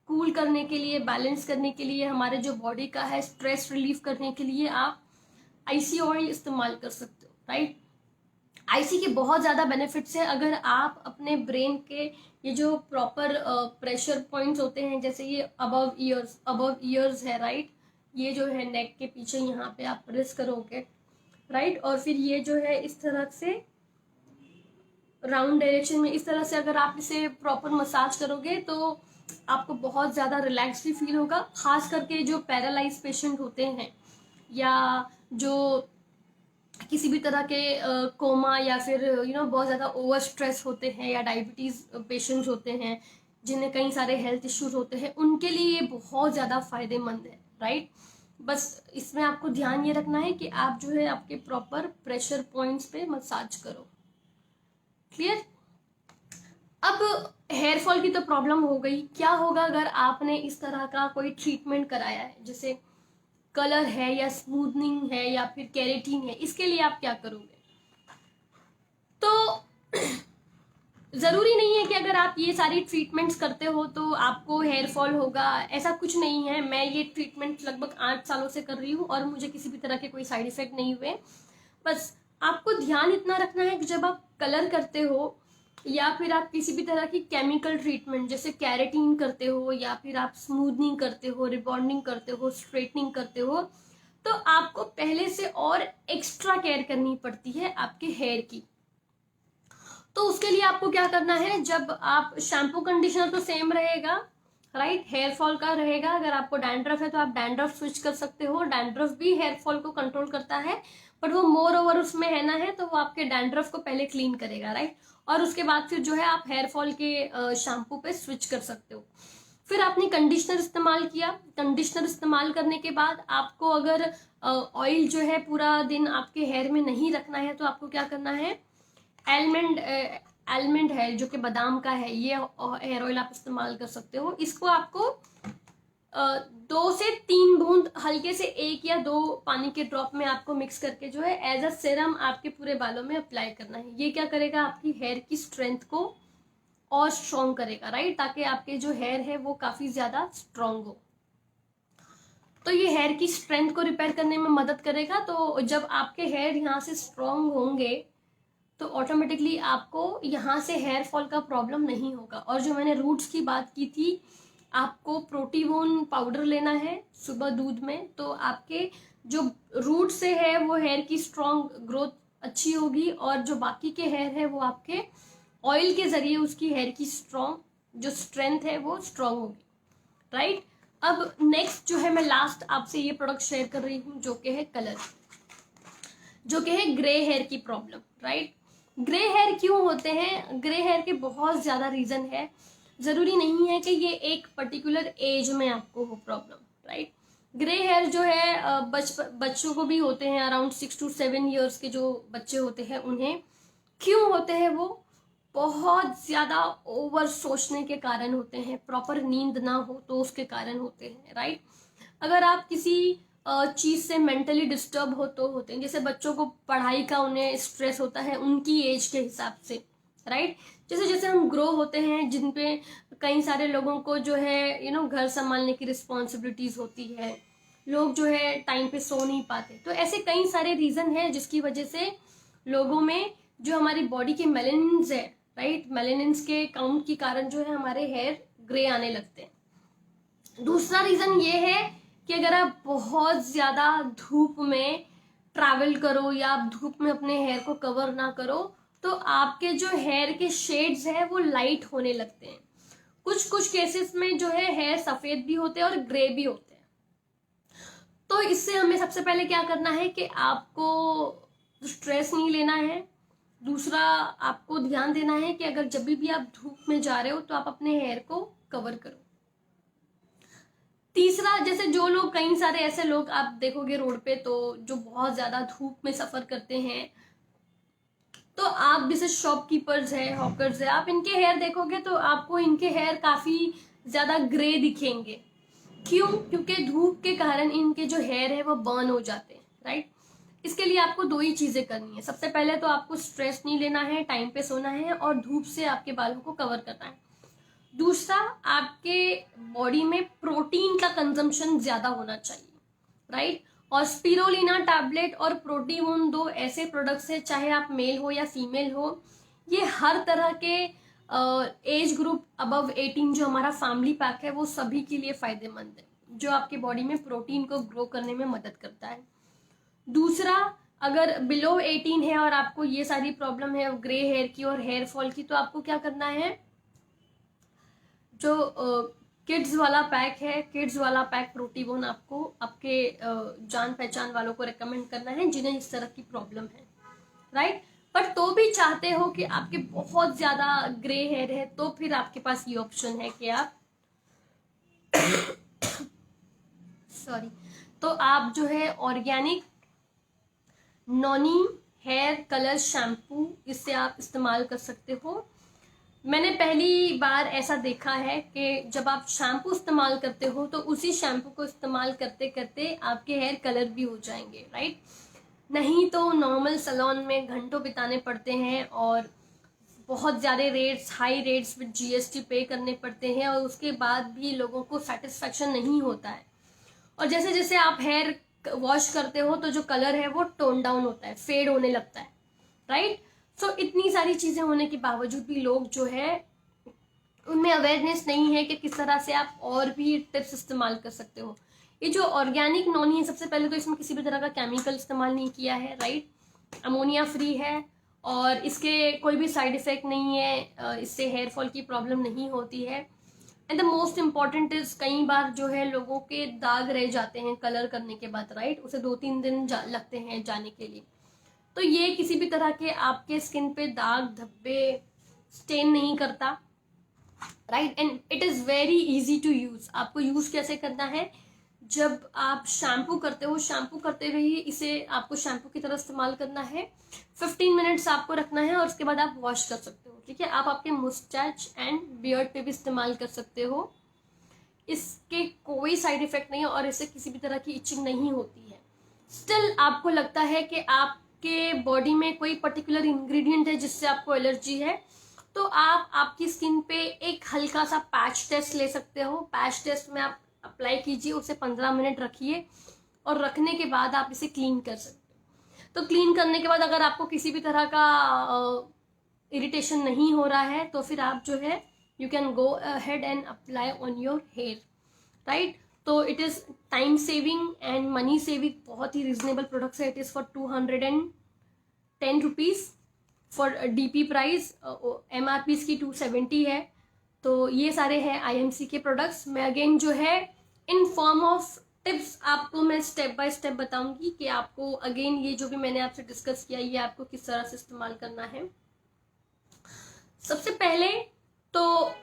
कूल करने के लिए, बैलेंस करने के लिए, हमारे जो बॉडी का है स्ट्रेस रिलीफ करने के लिए आप IC ऑयल इस्तेमाल कर सकते हो, राइट। IC के बहुत ज़्यादा बेनिफिट्स है। अगर आप अपने ब्रेन के ये जो प्रॉपर प्रेशर पॉइंट्स होते हैं, जैसे ये अबव ईयर्स है, राइट, ये जो है नेक के पीछे, यहाँ पे आप प्रेस करोगे, राइट, और फिर ये जो है इस तरह से राउंड डायरेक्शन में, इस तरह से अगर आप इसे प्रॉपर मसाज करोगे तो आपको बहुत ज़्यादा रिलैक्स भी फील होगा। खास करके जो पैरालाइज पेशेंट होते हैं या जो किसी भी तरह के कोमा या फिर बहुत ज़्यादा ओवर स्ट्रेस होते हैं, या डायबिटीज़ पेशेंट्स होते हैं जिन्हें कई सारे हेल्थ इश्यूज होते हैं, उनके लिए ये बहुत ज़्यादा फायदेमंद है, राइट। बस इसमें आपको ध्यान ये रखना है कि आप जो है आपके प्रॉपर प्रेशर पॉइंट्स पे मसाज करो। क्लियर। अब हेयर फॉल की तो प्रॉब्लम हो गई, क्या होगा अगर आपने इस तरह का कोई ट्रीटमेंट कराया है, जैसे कलर है या स्मूथनिंग है या फिर केराटिन है, इसके लिए आप क्या करोगे। तो ज़रूरी नहीं है कि अगर आप ये सारी ट्रीटमेंट्स करते हो तो आपको हेयर फॉल होगा, ऐसा कुछ नहीं है। मैं ये ट्रीटमेंट लगभग 8 सालों से कर रही हूँ और मुझे किसी भी तरह के कोई साइड इफेक्ट नहीं हुए। बस आपको ध्यान इतना रखना है कि जब आप कलर करते हो या फिर आप किसी भी तरह की केमिकल ट्रीटमेंट जैसे केराटिन करते हो, या फिर आप स्मूथनिंग करते हो, रिबॉन्डिंग करते हो, स्ट्रेटनिंग करते हो, तो आपको पहले से और एक्स्ट्रा केयर करनी पड़ती है आपके हेयर की। तो उसके लिए आपको क्या करना है, जब आप शैम्पू कंडीशनर तो सेम रहेगा, राइट, हेयर फॉल का रहेगा। अगर आपको डैंड्रफ है तो आप डैंड्रफ स्विच कर सकते हो, डैंड्रफ भी हेयर फॉल को कंट्रोल करता है, बट वो मोर ओवर उसमें है ना है, तो वो आपके डैंड्रफ को पहले क्लीन करेगा, राइट, और उसके बाद फिर जो है आप हेयर फॉल के शैम्पू पे स्विच कर सकते हो। फिर आपने कंडीशनर इस्तेमाल किया, कंडीशनर इस्तेमाल करने के बाद आपको अगर ऑयल जो है पूरा दिन आपके हेयर में नहीं रखना है तो आपको क्या करना है, आलमंड है जो कि बादाम का है, ये हेयर ऑयल आप इस्तेमाल कर सकते हो। इसको आपको 2 से 3 बूंद हल्के से 1 या 2 पानी के ड्रॉप में आपको मिक्स करके जो है एज अ सीरम आपके पूरे बालों में अप्लाई करना है। ये क्या करेगा, आपकी हेयर की स्ट्रेंथ को और स्ट्रॉन्ग करेगा, राइट, ताकि आपके जो हेयर है वो काफी ज्यादा स्ट्रॉन्ग हो। तो ये हेयर की स्ट्रेंथ को रिपेयर करने में मदद करेगा। तो जब आपके हेयर यहाँ से स्ट्रॉन्ग होंगे तो ऑटोमेटिकली आपको यहाँ से हेयर फॉल का प्रॉब्लम नहीं होगा। और जो मैंने रूट्स की बात की थी, आपको प्रोटीबोन पाउडर लेना है सुबह दूध में, तो आपके जो रूट से है वो हेयर की स्ट्रॉन्ग ग्रोथ अच्छी होगी, और जो बाकी के हेयर है वो आपके ऑयल के जरिए उसकी हेयर की स्ट्रॉन्ग जो स्ट्रेंथ है वो स्ट्रॉन्ग होगी, राइट। अब नेक्स्ट जो है, मैं लास्ट आपसे ये प्रोडक्ट शेयर कर रही हूँ जो कि है कलर, जो कि है ग्रे हेयर की प्रॉब्लम, राइट। ग्रे हेयर क्यों होते हैं? ग्रे हेयर के बहुत ज्यादा रीजन है, जरूरी नहीं है कि ये एक पर्टिकुलर एज में आपको हो प्रॉब्लम, राइट। ग्रे हेयर जो है बच्चों को भी होते हैं, अराउंड 6 to 7 ईयर्स के जो बच्चे होते हैं उन्हें। क्यों होते हैं? वो बहुत ज्यादा ओवर सोचने के कारण होते हैं, प्रॉपर नींद ना हो तो उसके कारण होते हैं, राइट। अगर आप किसी चीज से मेंटली डिस्टर्ब हो तो होते हैं, जैसे बच्चों को पढ़ाई का उन्हें स्ट्रेस होता है उनकी एज के हिसाब से, राइट। जैसे जैसे हम ग्रो होते हैं, जिन पे कई सारे लोगों को जो है घर संभालने की रिस्पॉन्सिबिलिटीज होती है, लोग जो है टाइम पे सो नहीं पाते, तो ऐसे कई सारे रीजन है जिसकी वजह से लोगों में जो हमारी बॉडी के मेलेनिन्स है, राइट, मेलेनिन्स के काउंट के कारण जो है हमारे हेयर ग्रे आने लगते हैं। दूसरा रीजन ये है कि अगर आप बहुत ज्यादा धूप में ट्रैवल करो या आप धूप में अपने हेयर को कवर ना करो तो आपके जो हेयर के शेड्स है वो लाइट होने लगते हैं। कुछ कुछ केसेस में जो है हेयर सफेद भी होते हैं और ग्रे भी होते हैं। तो इससे हमें सबसे पहले क्या करना है कि आपको स्ट्रेस नहीं लेना है। दूसरा, आपको ध्यान देना है कि अगर जब भी आप धूप में जा रहे हो तो आप अपने हेयर को कवर करो। तीसरा, जैसे जो लोग, कई सारे ऐसे लोग आप देखोगे रोड पे, तो जो बहुत ज्यादा धूप में सफर करते हैं, तो आप जैसे शॉपकीपर्स है, हॉकर्स है, आप इनके हेयर देखोगे तो आपको इनके हेयर काफी ज्यादा ग्रे दिखेंगे। क्यों? क्योंकि धूप के कारण इनके जो हेयर है वो बर्न हो जाते हैं, राइट। इसके लिए आपको 2 ही चीजें करनी है। सबसे पहले तो आपको स्ट्रेस नहीं लेना है, टाइम पे सोना है और धूप से आपके बालों को कवर करना है। दूसरा, आपके बॉडी में प्रोटीन का कंजम्पशन ज्यादा होना चाहिए, राइट। और स्पिरुलिना टैबलेट और प्रोटीन 2 ऐसे प्रोडक्ट्स है, चाहे आप मेल हो या फीमेल हो, ये हर तरह के एज ग्रुप अबव 18 जो हमारा फैमिली पैक है वो सभी के लिए फायदेमंद है, जो आपके बॉडी में प्रोटीन को ग्रो करने में मदद करता है। दूसरा, अगर बिलो 18 है और आपको ये सारी प्रॉब्लम है ग्रे हेयर की और हेयर फॉल की, तो आपको क्या करना है, जो किड्स वाला पैक है, किड्स वाला पैक प्रोटीबोन आपको आपके जान पहचान वालों को रेकमेंड करना है जिन्हें इस तरह की प्रॉब्लम है, राइट। पर तो भी चाहते हो कि आपके बहुत ज्यादा ग्रे हेयर है, तो फिर आपके पास ये ऑप्शन है कि आप सॉरी, तो आप जो है organic noni hair colour shampoo, इससे आप इस्तेमाल कर सकते हो। मैंने पहली बार ऐसा देखा है कि जब आप शैम्पू इस्तेमाल करते हो तो उसी शैम्पू को इस्तेमाल करते करते आपके हेयर कलर भी हो जाएंगे, राइट। नहीं तो नॉर्मल सैलून में घंटों बिताने पड़ते हैं और बहुत ज़्यादा rates, high rates with GST पे करने पड़ते हैं, और उसके बाद भी लोगों को सेटिस्फैक्शन नहीं होता है। और जैसे जैसे आप हेयर वॉश करते हो तो जो कलर है वो टोन डाउन होता है, फेड होने लगता है, राइट। सो इतनी सारी चीजें होने के बावजूद भी लोग जो है उनमें अवेयरनेस नहीं है कि किस तरह से आप और भी टिप्स इस्तेमाल कर सकते हो। ये जो ऑर्गेनिक नॉनी है, सबसे पहले तो इसमें किसी भी तरह का केमिकल इस्तेमाल नहीं किया है, राइट, अमोनिया फ्री है और इसके कोई भी साइड इफेक्ट नहीं है, इससे हेयर फॉल की प्रॉब्लम नहीं होती है। And the most important is, कई बार जो है लोगों के दाग रह जाते हैं कलर करने के बाद, राइट, उसे 2-3 दिन लगते हैं जाने के लिए। तो ये किसी भी तरह के आपके स्किन पे दाग धब्बे स्टेन नहीं करता, right. And it is very easy to use. आपको यूज कैसे करना है, जब आप शैम्पू करते हो, शैम्पू करते हुए ही इसे आपको शैम्पू की तरह इस्तेमाल करना है। 15 मिनट्स आपको रखना है और उसके बाद आप वॉश कर सकते हो, ठीक है। आप आपके मुस्टैच एंड बियर्ड पे भी इस्तेमाल कर सकते हो। इसके कोई साइड इफेक्ट नहीं है और इससे किसी भी तरह की इचिंग नहीं होती है। स्टिल आपको लगता है कि आपके बॉडी में कोई पर्टिकुलर इंग्रेडिएंट है जिससे आपको एलर्जी है, तो आप आपकी स्किन पे एक हल्का सा पैच टेस्ट ले सकते हो। पैच टेस्ट में आप अप्लाई कीजिए, उसे 15 मिनट रखिए और रखने के बाद आप इसे क्लीन कर सकते हो। तो क्लीन करने के बाद अगर आपको किसी भी तरह का इरिटेशन नहीं हो रहा है तो फिर आप जो है you can go ahead and apply on your hair, right. तो it is time saving and money saving, बहुत ही रिजनेबल प्रोडक्ट्स है। It is for 210 rupees for DP price, MRP इसकी 270 है। तो ये सारे हैं IMC के प्रोडक्ट्स। मैं अगेन जो है इन फॉर्म ऑफ टिप्स आपको मैं स्टेप बाय स्टेप बताऊंगी कि आपको अगेन ये जो भी मैंने आपसे डिस्कस किया ये आपको किस तरह से इस्तेमाल करना है। सबसे पहले तो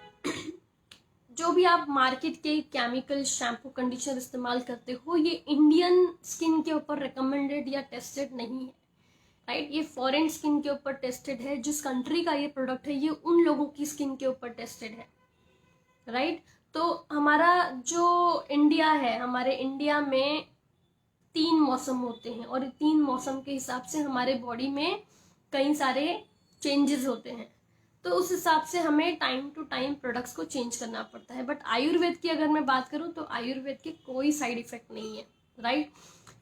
जो भी आप मार्केट के केमिकल शैम्पू कंडीशनर इस्तेमाल करते हो ये इंडियन स्किन के ऊपर रिकमेंडेड या टेस्टेड नहीं है, राइट। ये फॉरेन स्किन के ऊपर टेस्टेड है। जिस कंट्री का ये प्रोडक्ट है ये उन लोगों की स्किन के ऊपर टेस्टेड है, राइट। तो हमारा जो इंडिया है, हमारे इंडिया में 3 मौसम होते हैं और 3 मौसम के हिसाब से हमारे बॉडी में कई सारे चेंजेस होते हैं। तो उस हिसाब से हमें टाइम टू टाइम प्रोडक्ट्स को चेंज करना पड़ता है। बट आयुर्वेद की अगर मैं बात करूं तो आयुर्वेद के कोई साइड इफेक्ट नहीं है, राइट।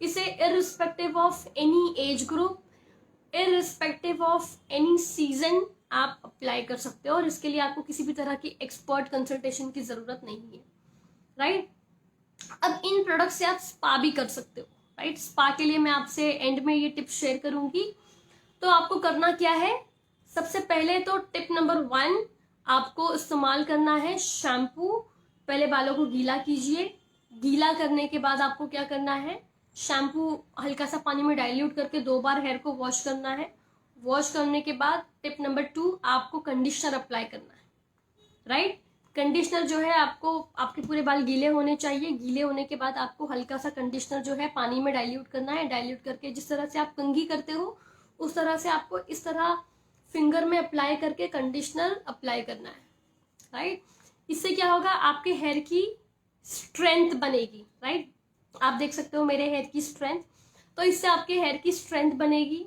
इसे irrespective of any age group, irrespective of any season आप अप्लाई कर सकते हो और इसके लिए आपको किसी भी तरह की एक्सपर्ट कंसल्टेशन की जरूरत नहीं है, राइट। अब इन प्रोडक्ट से आप स्पा भी कर सकते हो, राइट। स्पा के लिए मैं आपसे एंड में ये टिप्स शेयर करूंगी। तो आपको करना क्या है, सबसे पहले तो टिप नंबर 1 आपको इस्तेमाल करना है शैम्पू। पहले बालों को गीला कीजिए। गीला करने के बाद आपको क्या करना है, शैम्पू हल्का सा पानी में डाइल्यूट करके 2 बार हेयर को वॉश करना है। वॉश करने के बाद टिप नंबर 2 आपको कंडीशनर अप्लाई करना है, राइट। कंडीशनर जो है आपको, आपके पूरे बाल गीले होने चाहिए। गीले होने के बाद आपको हल्का सा कंडीशनर जो है पानी में डाइल्यूट करना है। डाइल्यूट करके जिस तरह से आप कंघी करते हो उस तरह से आपको इस तरह फिंगर में अप्लाई करके कंडीशनर अप्लाई करना है, राइट। इससे क्या होगा, आपके हेयर की स्ट्रेंथ बनेगी, राइट। आप देख सकते हो मेरे हेयर की स्ट्रेंथ, तो इससे आपके हेयर की स्ट्रेंथ बनेगी।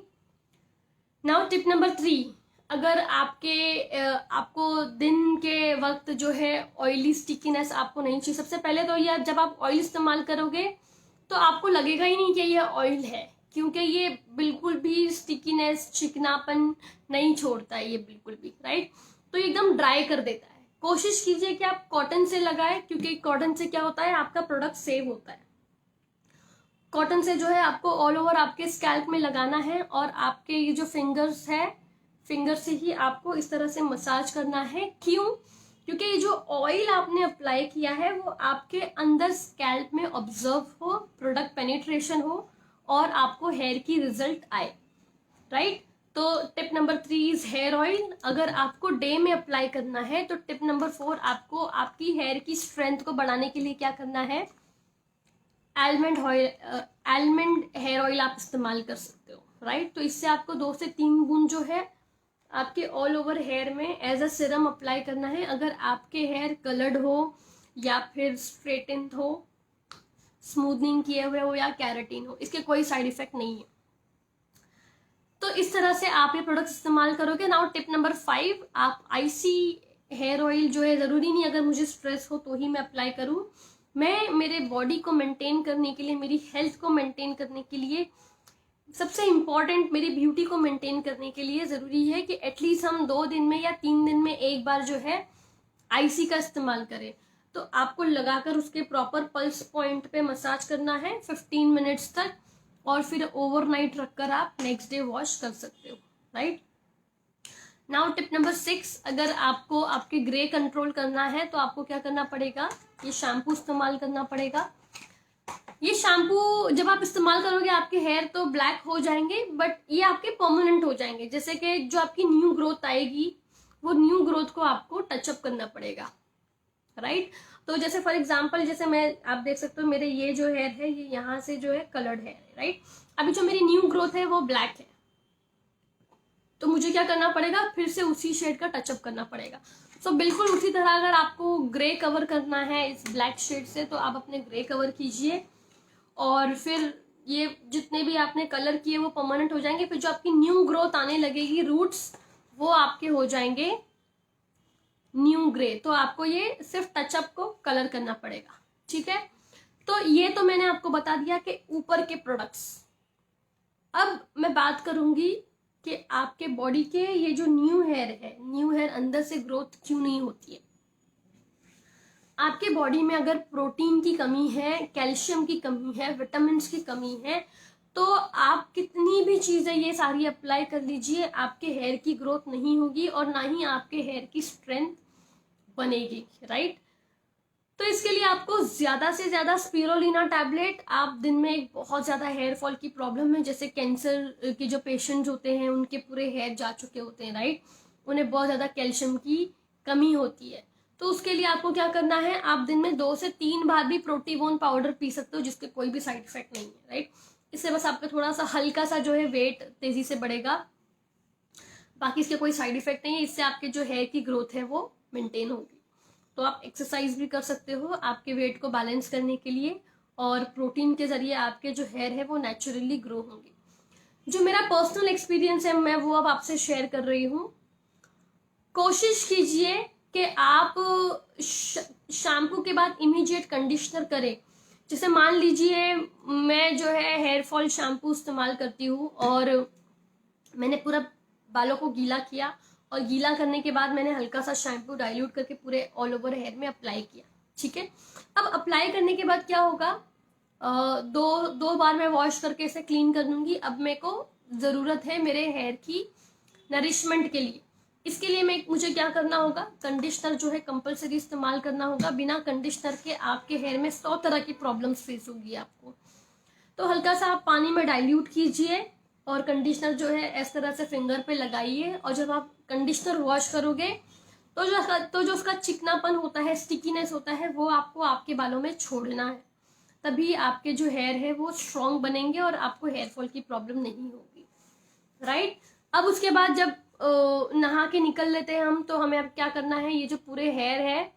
नाउ टिप नंबर 3, अगर आपको दिन के वक्त जो है ऑयली स्टिकीनेस आपको नहीं चाहिए, सबसे पहले तो ये जब आप ऑयल इस्तेमाल करोगे तो आपको लगेगा ही नहीं कि ये ऑयल है, क्योंकि ये बिल्कुल भी स्टिकीनेस, चिकनापन नहीं छोड़ता है ये बिल्कुल भी, राइट। तो एकदम ड्राई कर देता है। कोशिश कीजिए कि आप कॉटन से लगाएं, क्योंकि कॉटन से क्या होता है, आपका प्रोडक्ट सेव होता है। कॉटन से जो है आपको ऑल ओवर आपके स्कैल्प में लगाना है और आपके ये जो फिंगर्स है, फिंगर से ही आपको इस तरह से मसाज करना है। क्यों? क्योंकि ये जो ऑयल आपने अप्लाई किया है वो आपके अंदर स्कैल्प में ऑब्जर्व हो, प्रोडक्ट पेनिट्रेशन हो और आपको हेयर की रिजल्ट आए, राइट। तो tip number 3 is here oil. अगर आपको डे में अप्लाई करना है तो टिप नंबर 4 आपको आपकी हेयर की स्ट्रेंथ को बढ़ाने के लिए क्या करना है, आलमंड हेयर ऑयल आप इस्तेमाल कर सकते हो, राइट। तो इससे आपको 2 से 3 बूंद जो है आपके ऑल ओवर हेयर में एज अ सिरम अप्लाई करना है। अगर आपके हेयर कलर्ड हो या फिर स्ट्रेटेंड हो, स्मूथनिंग किए हुए हो या कैरेटिन हो, इसके कोई साइड इफेक्ट नहीं है। तो इस तरह से आप ये प्रोडक्ट्स इस्तेमाल करोगे। नाउ टिप नंबर 5, आप आईसी हेयर ऑयल जो है, ज़रूरी नहीं अगर मुझे स्ट्रेस हो तो ही मैं अप्लाई करूँ। मैं मेरे बॉडी को मेंटेन करने के लिए, मेरी हेल्थ को मेंटेन करने के लिए, सबसे इम्पॉर्टेंट मेरी ब्यूटी को मेंटेन करने के लिए ज़रूरी है कि एटलीस्ट हम 2 दिन में या 3 दिन में एक बार जो है आईसी का इस्तेमाल करें। तो आपको लगाकर उसके प्रॉपर पल्स पॉइंट पे मसाज करना है 15 मिनट्स तक और फिर ओवरनाइट रखकर आप नेक्स्ट डे वॉश कर सकते हो, राइट। नाउ टिप नंबर 6, अगर आपको आपके ग्रे कंट्रोल करना है तो आपको क्या करना पड़ेगा, ये शैम्पू इस्तेमाल करना पड़ेगा। ये शैम्पू जब आप इस्तेमाल करोगे आपके हेयर तो ब्लैक हो जाएंगे, बट ये आपके परमानेंट हो जाएंगे। जैसे कि जो आपकी न्यू ग्रोथ आएगी वो न्यू ग्रोथ को आपको टचअप करना पड़ेगा, राइट। तो जैसे फॉर एग्जांपल, जैसे आप देख सकते हो मेरे ये जो हेयर है ये यहाँ से जो है कलर्ड है, राइट। अभी जो मेरी न्यू ग्रोथ है वो ब्लैक है, तो मुझे क्या करना पड़ेगा, फिर से उसी शेड का टचअप करना पड़ेगा। सो बिल्कुल उसी तरह अगर आपको ग्रे कवर करना है इस ब्लैक शेड से तो आप अपने ग्रे कवर कीजिए, और फिर ये जितने भी आपने कलर किए वो परमानेंट हो जाएंगे। फिर जो आपकी न्यू ग्रोथ आने लगेगी रूट्स, वो आपके हो जाएंगे न्यू ग्रे। तो आपको ये सिर्फ टचअप को कलर करना पड़ेगा, ठीक है। तो ये तो मैंने आपको बता दिया कि ऊपर के प्रोडक्ट्स। अब मैं बात करूंगी कि आपके बॉडी के ये जो न्यू हेयर है, न्यू हेयर अंदर से ग्रोथ क्यों नहीं होती है। आपके बॉडी में अगर प्रोटीन की कमी है, कैल्शियम की कमी है, विटामिन की कमी है, तो आप कितनी भी चीजें ये सारी अप्लाई कर लीजिए, आपके हेयर की ग्रोथ नहीं होगी और ना ही आपके हेयर की स्ट्रेंथ बनेगी, राइट। तो इसके लिए आपको ज्यादा से ज्यादा स्पिरुलिना टैबलेट, आप दिन में एक बहुत ज्यादा हेयर फॉल की प्रॉब्लम है, जैसे कैंसर के जो पेशेंट्स होते हैं उनके पूरे हेयर जा चुके होते हैं, राइट, उन्हें बहुत ज्यादा कैल्शियम की कमी होती है। तो उसके लिए आपको क्या करना है, आप दिन में 2 से 3 बार भी प्रोटीबोन पाउडर पी सकते हो, जिसके कोई भी साइड इफेक्ट नहीं है, राइट। इससे बस आपका थोड़ा सा हल्का सा जो है वेट तेजी से बढ़ेगा, बाकी इसके कोई साइड इफेक्ट नहीं है। इससे आपके जो हेयर की ग्रोथ है वो मेंटेन होगी। तो आप एक्सरसाइज भी कर सकते हो आपके वेट को बैलेंस करने के लिए, और प्रोटीन के जरिए आपके जो हेयर है वो नेचुरली ग्रो होंगे। जो मेरा पर्सनल एक्सपीरियंस है मैं वो अब आपसे शेयर कर रही हूँ। कोशिश कीजिए कि आप शैम्पू के बाद इमीडिएट कंडीशनर करें। जैसे मान लीजिए मैं जो है हेयर फॉल शैम्पू इस्तेमाल करती हूँ और मैंने पूरा बालों को गीला किया, और गीला करने के बाद मैंने हल्का सा शैम्पू डाइल्यूट करके पूरे ऑल ओवर हेयर में अप्लाई किया, ठीक है। अब अप्लाई करने के बाद क्या होगा, दो बार मैं वॉश करके इसे क्लीन कर लूंगी। अब मेरे को ज़रूरत है मेरे हेयर की नरिशमेंट के लिए। इसके लिए मुझे क्या करना होगा, कंडीशनर जो है कंपलसरी इस्तेमाल करना होगा। बिना कंडीशनर के आपके हेयर में 100 तरह की प्रॉब्लम्स फेस होगी आपको। तो हल्का सा आप पानी में डाइल्यूट कीजिए और कंडीशनर जो है इस तरह से फिंगर पे लगाइए, और जब आप कंडीशनर वॉश करोगे तो जो उसका चिकनापन होता है, स्टिकीनेस होता है, वो आपको आपके बालों में छोड़ना है। तभी आपके जो हेयर है वो स्ट्रॉन्ग बनेंगे और आपको हेयर फॉल की प्रॉब्लम नहीं होगी, राइट। अब उसके बाद जब नहा के निकल लेते हैं हम, तो हमें अब क्या करना है, ये जो पूरे हेयर है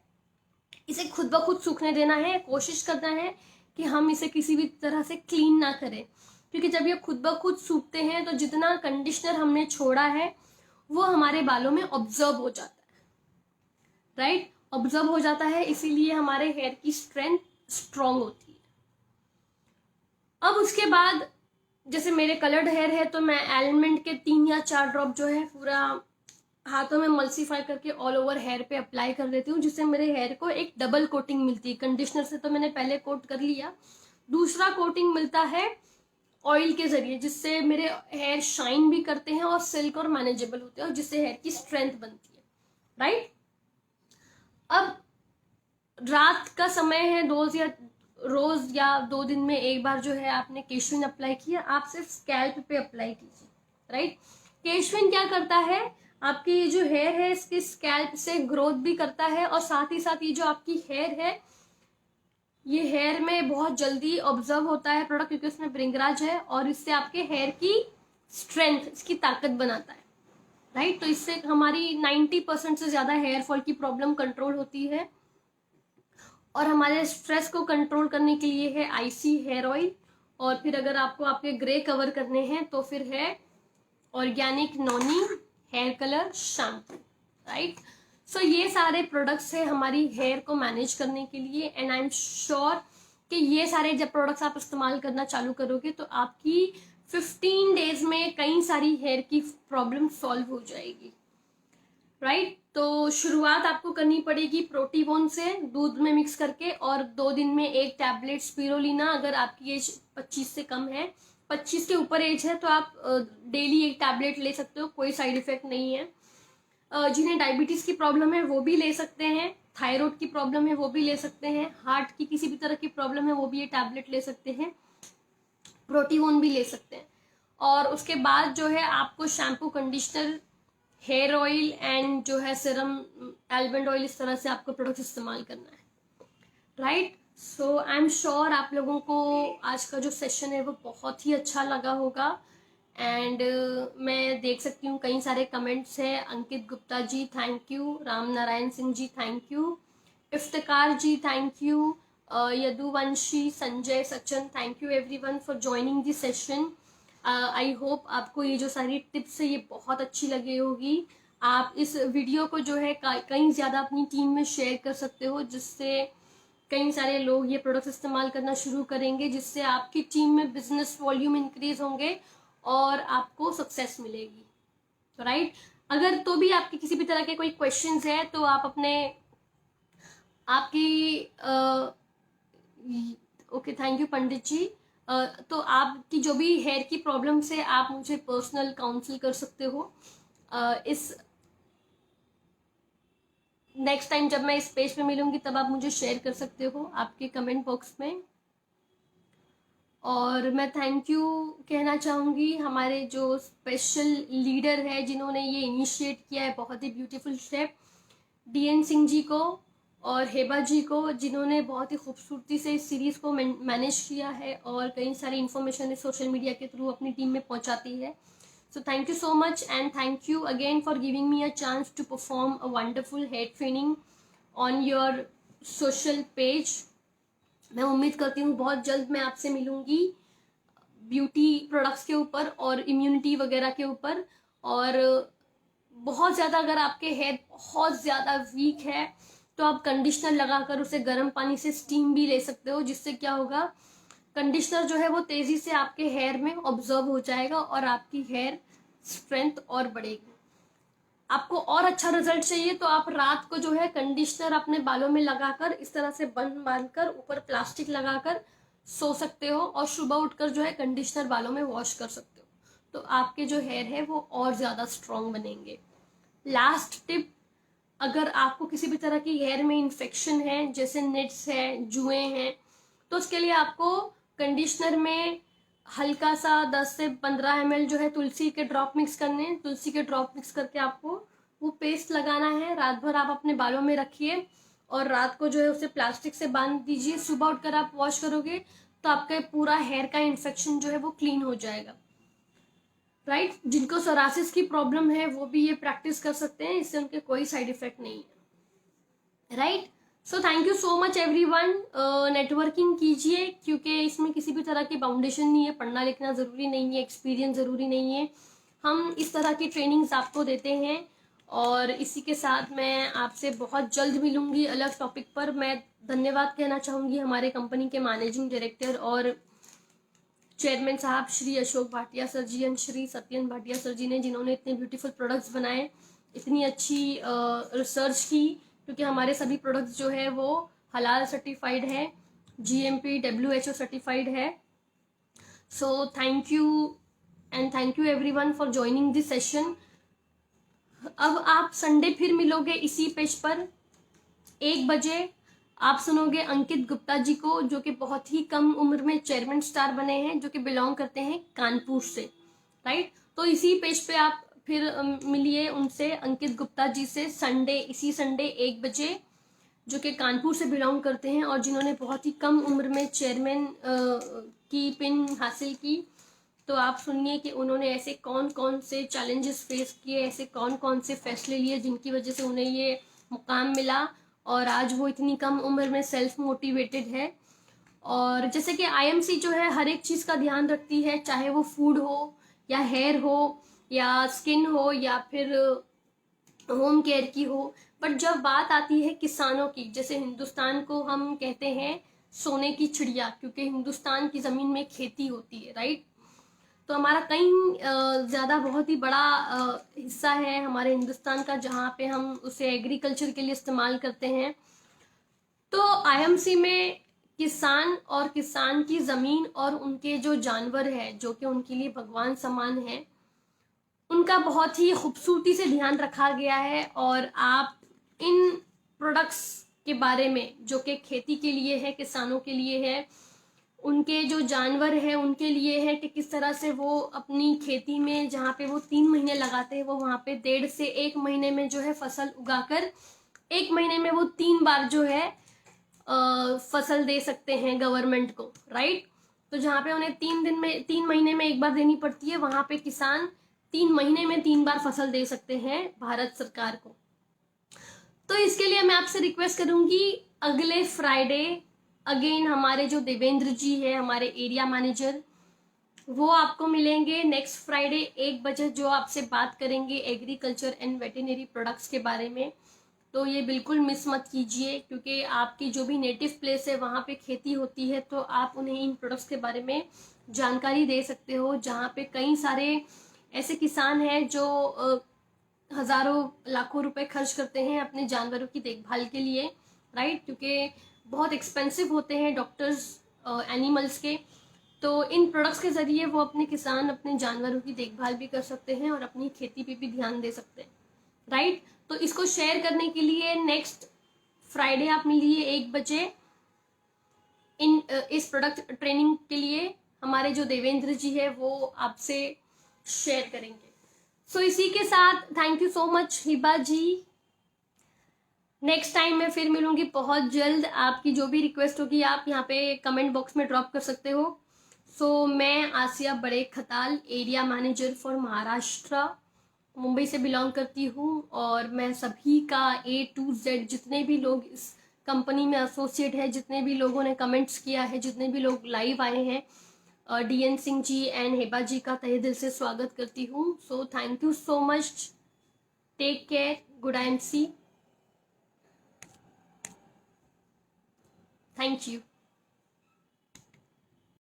इसे खुद ब खुद सूखने देना है। कोशिश करना है कि हम इसे किसी भी तरह से क्लीन ना करें, क्योंकि जब ये खुद ब खुद सूखते हैं तो जितना कंडीशनर हमने छोड़ा है वो हमारे बालों में ऑब्जर्व हो जाता है, राइट, ऑब्जर्व हो जाता है, इसीलिए हमारे हेयर की स्ट्रेंथ स्ट्रॉन्ग होती है। अब उसके बाद जैसे मेरे कलर्ड हेयर है तो मैं एलिमेंट के 3 या 4 ड्रॉप जो है पूरा हाथों में मल्सीफाई करके ऑल ओवर हेयर पे अप्लाई कर देती हूँ, जिससे मेरे हेयर को एक डबल कोटिंग मिलती है। कंडीशनर से तो मैंने पहले कोट कर लिया, दूसरा कोटिंग मिलता है ऑयल के जरिए, जिससे मेरे हेयर शाइन भी करते हैं और सिल्क और मैनेजेबल होते हैं, और जिससे हेयर की स्ट्रेंथ बनती है, राइट। अब रात का समय है, रोज या 2 दिन में एक बार जो है आपने केशविन अप्लाई किया, आप सिर्फ स्कैल्प पे अप्लाई कीजिए, राइट। केशविन क्या करता है, आपकी ये जो हेयर है इसके स्कैल्प से ग्रोथ भी करता है, और साथ ही साथ ये जो आपकी हेयर है ये हेयर में बहुत जल्दी ऑब्जर्व होता है प्रोडक्ट, क्योंकि उसमें ब्रिंगराज है, और इससे आपके हेयर की स्ट्रेंथ, इसकी ताकत बनाता है, राइट। तो इससे हमारी 90% से ज्यादा हेयर फॉल की प्रॉब्लम कंट्रोल होती है। और हमारे स्ट्रेस को कंट्रोल करने के लिए है आईसी हेयर ऑयल, और फिर अगर आपको आपके ग्रे कवर करने हैं तो फिर है organic noni hair colour shampoo, right. So ये सारे प्रोडक्ट्स है हमारी हेयर को मैनेज करने के लिए, एंड आई एम श्योर कि ये सारे जब प्रोडक्ट्स आप इस्तेमाल करना चालू करोगे तो आपकी 15 डेज में कई सारी हेयर की प्रॉब्लम सॉल्व हो जाएगी, राइट। तो शुरुआत आपको करनी पड़ेगी प्रोटीबोन से, दूध में मिक्स करके, और 2 दिन में 1 टैबलेट स्पिरुलिना। अगर आपकी एज 25 से कम है, 25 के ऊपर एज है तो आप डेली 1 टैबलेट ले सकते हो, कोई साइड इफेक्ट नहीं है। जिन्हें डायबिटीज की प्रॉब्लम है वो भी ले सकते हैं, थायराइड की प्रॉब्लम है वो भी ले सकते हैं, हार्ट की किसी भी तरह की प्रॉब्लम है वो भी ये टैबलेट ले सकते हैं, प्रोटीबोन भी ले सकते हैं। और उसके बाद जो है आपको shampoo, conditioner, hair oil and जो है सीरम, आलमंड ऑयल, इस तरह से आपको प्रोडक्ट इस्तेमाल करना है, right. So I am sure आप लोगों को आज का जो सेशन है वो बहुत ही अच्छा लगा होगा, एंड मैं देख सकती हूँ कई सारे कमेंट्स हैं। Ankit Gupta ji thank you, Ram Narayan Singh ji thank you, Iftikar ji thank you, Yaduvanshi, Sanjay, Sachin, thank you everyone for joining this session. I hope आपको ये जो सारी टिप्स है ये बहुत अच्छी लगी होगी। आप इस वीडियो को जो है कहीं ज़्यादा अपनी टीम में शेयर कर सकते हो, जिससे कई सारे लोग ये प्रोडक्ट्स इस्तेमाल करना शुरू करेंगे, जिससे आपकी टीम में बिजनेस वॉल्यूम इंक्रीज होंगे और आपको सक्सेस मिलेगी, राइट। अगर तो भी आपके किसी भी तरह के कोई क्वेश्चंस है तो आप अपने आपकी ओके थैंक यू पंडित जी। तो आपकी जो भी हेयर की प्रॉब्लम से आप मुझे पर्सनल काउंसिल कर सकते हो। इस नेक्स्ट टाइम जब मैं इस पेज पे मिलूंगी तब आप मुझे शेयर कर सकते हो आपके कमेंट बॉक्स में। और मैं थैंक यू कहना चाहूँगी हमारे जो स्पेशल लीडर है जिन्होंने ये इनिशिएट किया है बहुत ही beautiful step, DN Singh ji को और हेबा जी को, जिन्होंने बहुत ही खूबसूरती से इस सीरीज़ को मैनेज किया है और कई सारी इन्फॉर्मेशन सोशल मीडिया के थ्रू अपनी टीम में पहुंचाती है। So thank you so much and thank you again for giving me a chance to perform a wonderful hair training on your social page. मैं उम्मीद करती हूँ बहुत जल्द मैं आपसे मिलूंगी ब्यूटी प्रोडक्ट्स के ऊपर और इम्यूनिटी वगैरह के ऊपर। और बहुत ज़्यादा अगर आपके हेयर बहुत ज़्यादा वीक है तो आप कंडीशनर लगाकर उसे गर्म पानी से स्टीम भी ले सकते हो, जिससे क्या होगा कंडीशनर जो है वो तेज़ी से आपके हेयर में ऑब्जर्व हो जाएगा और आपकी हेयर स्ट्रेंथ और बढ़ेगी। आपको और अच्छा रिजल्ट चाहिए तो आप रात को जो है कंडीशनर अपने बालों में लगाकर इस तरह से बांध कर ऊपर प्लास्टिक लगाकर सो सकते हो और सुबह उठकर जो है कंडीशनर बालों में वॉश कर सकते हो, तो आपके जो हेयर है वो और ज़्यादा स्ट्रॉन्ग बनेंगे। लास्ट टिप, अगर आपको किसी भी तरह की हेयर में इन्फेक्शन है जैसे नेट्स है, जुए हैं, तो उसके लिए आपको कंडीशनर में हल्का सा 10 से 15 ml जो है तुलसी के ड्रॉप मिक्स करने हैं। तुलसी के ड्रॉप मिक्स करके आपको वो पेस्ट लगाना है, रात भर आप अपने बालों में रखिए और रात को जो है उसे प्लास्टिक से बांध दीजिए। सुबह उठकर आप वॉश करोगे तो आपका पूरा हेयर का इन्फेक्शन जो है वो क्लीन हो जाएगा, राइट। जिनको सोरासिस की प्रॉब्लम है वो भी ये प्रैक्टिस कर सकते हैं, इससे उनके कोई साइड इफेक्ट नहीं है, right. So thank you so much everyone. Networking कीजिए क्योंकि इसमें किसी भी तरह की बाउंडेशन नहीं है, पढ़ना लिखना ज़रूरी नहीं है, एक्सपीरियंस ज़रूरी नहीं है। हम इस तरह की ट्रेनिंग्स आपको देते हैं और इसी के साथ मैं आपसे बहुत जल्द मिलूंगी अलग टॉपिक पर। मैं धन्यवाद कहना चाहूँगी हमारे कंपनी के मैनेजिंग डायरेक्टर और चेयरमैन साहब Shri Ashok Bhatia sir ji and Shri Satyan Bhatia sir ji ने, जिन्होंने इतने ब्यूटीफुल प्रोडक्ट्स बनाए, इतनी अच्छी रिसर्च की, क्योंकि हमारे सभी प्रोडक्ट्स जो है वो हलाल सर्टिफाइड है, GMP WHO सर्टिफाइड है। सो thank you and thank you everyone for joining this session. अब आप संडे फिर मिलोगे इसी पेज पर 1 बजे। आप सुनोगे अंकित गुप्ता जी को, जो कि बहुत ही कम उम्र में चेयरमैन स्टार बने हैं, जो कि बिलोंग करते हैं कानपुर से, राइट। तो इसी पेज पे आप फिर मिलिए उनसे, अंकित गुप्ता जी से, इसी संडे 1 बजे, जो कि कानपुर से बिलोंग करते हैं और जिन्होंने बहुत ही कम उम्र में चेयरमैन की पिन हासिल की। तो आप सुनिए कि उन्होंने ऐसे कौन कौन से चैलेंजेस फेस किए, ऐसे कौन कौन से फैसले लिए जिनकी वजह से उन्हें ये मुकाम मिला और आज वो इतनी कम उम्र में सेल्फ मोटिवेटेड है। और जैसे कि IMC जो है हर एक चीज़ का ध्यान रखती है, चाहे वो फूड हो या हेयर हो या स्किन हो या फिर होम केयर की हो, बट जब बात आती है किसानों की, जैसे हिंदुस्तान को हम कहते हैं सोने की चिड़िया, क्योंकि हिंदुस्तान की ज़मीन में खेती होती है, राइट। तो हमारा कई ज़्यादा बहुत ही बड़ा हिस्सा है हमारे हिंदुस्तान का जहाँ पे हम उसे एग्रीकल्चर के लिए इस्तेमाल करते हैं। तो IMC में किसान और किसान की ज़मीन और उनके जो जानवर है जो कि उनके लिए भगवान समान है, उनका बहुत ही खूबसूरती से ध्यान रखा गया है। और आप इन प्रोडक्ट्स के बारे में जो कि खेती के लिए है, किसानों के लिए है, उनके जो जानवर है उनके लिए है कि किस तरह से वो अपनी खेती में, जहाँ पे वो 3 महीने लगाते हैं, वो वहाँ पे 1.5 से 1 महीने में जो है फसल उगाकर 1 महीने में वो 3 बार जो है फसल दे सकते हैं गवर्नमेंट को, राइट। तो जहाँ पे उन्हें 3 महीने में एक बार देनी पड़ती है, वहां पे किसान 3 महीने में 3 बार फसल दे सकते हैं भारत सरकार को। तो इसके लिए मैं आपसे रिक्वेस्ट करूंगी, अगले फ्राइडे अगेन हमारे जो देवेंद्र जी है, हमारे एरिया मैनेजर, वो आपको मिलेंगे नेक्स्ट फ्राइडे 1 बजे, जो आपसे बात करेंगे एग्रीकल्चर एंड वेटेनरी प्रोडक्ट्स के बारे में। तो ये बिल्कुल मिस मत कीजिए, क्योंकि आपकी जो भी नेटिव प्लेस है वहाँ पे खेती होती है, तो आप उन्हें इन प्रोडक्ट्स के बारे में जानकारी दे सकते हो। जहाँ पे कई सारे ऐसे किसान हैं जो हजारों लाखों रुपए खर्च करते हैं अपने जानवरों की देखभाल के लिए, राइट, क्योंकि बहुत एक्सपेंसिव होते हैं डॉक्टर्स एनिमल्स के। तो इन प्रोडक्ट्स के जरिए वो अपने किसान अपने जानवरों की देखभाल भी कर सकते हैं और अपनी खेती पे भी ध्यान दे सकते हैं, राइट। तो इसको शेयर करने के लिए नेक्स्ट फ्राइडे आप मिलिए 1 बजे इस प्रोडक्ट ट्रेनिंग के लिए। हमारे जो देवेंद्र जी है वो आपसे शेयर करेंगे। सो इसी के साथ thank you so much Hiba ji. Next time मैं फिर मिलूंगी बहुत जल्द। आपकी जो भी रिक्वेस्ट होगी आप यहाँ पे कमेंट बॉक्स में ड्रॉप कर सकते हो। सो मैं Asiya Bade Khatal, area manager for Maharashtra, Mumbai से बिलोंग करती हूँ। और मैं सभी का A to Z, जितने भी लोग इस कंपनी में एसोसिएट है, जितने भी लोगों ने कमेंट्स किया है, जितने भी लोग लाइव आए हैं, DN सिंह जी एंड हेबा जी का तहे दिल से स्वागत करती हूँ। So thank you so much, take care, good and see, thank you.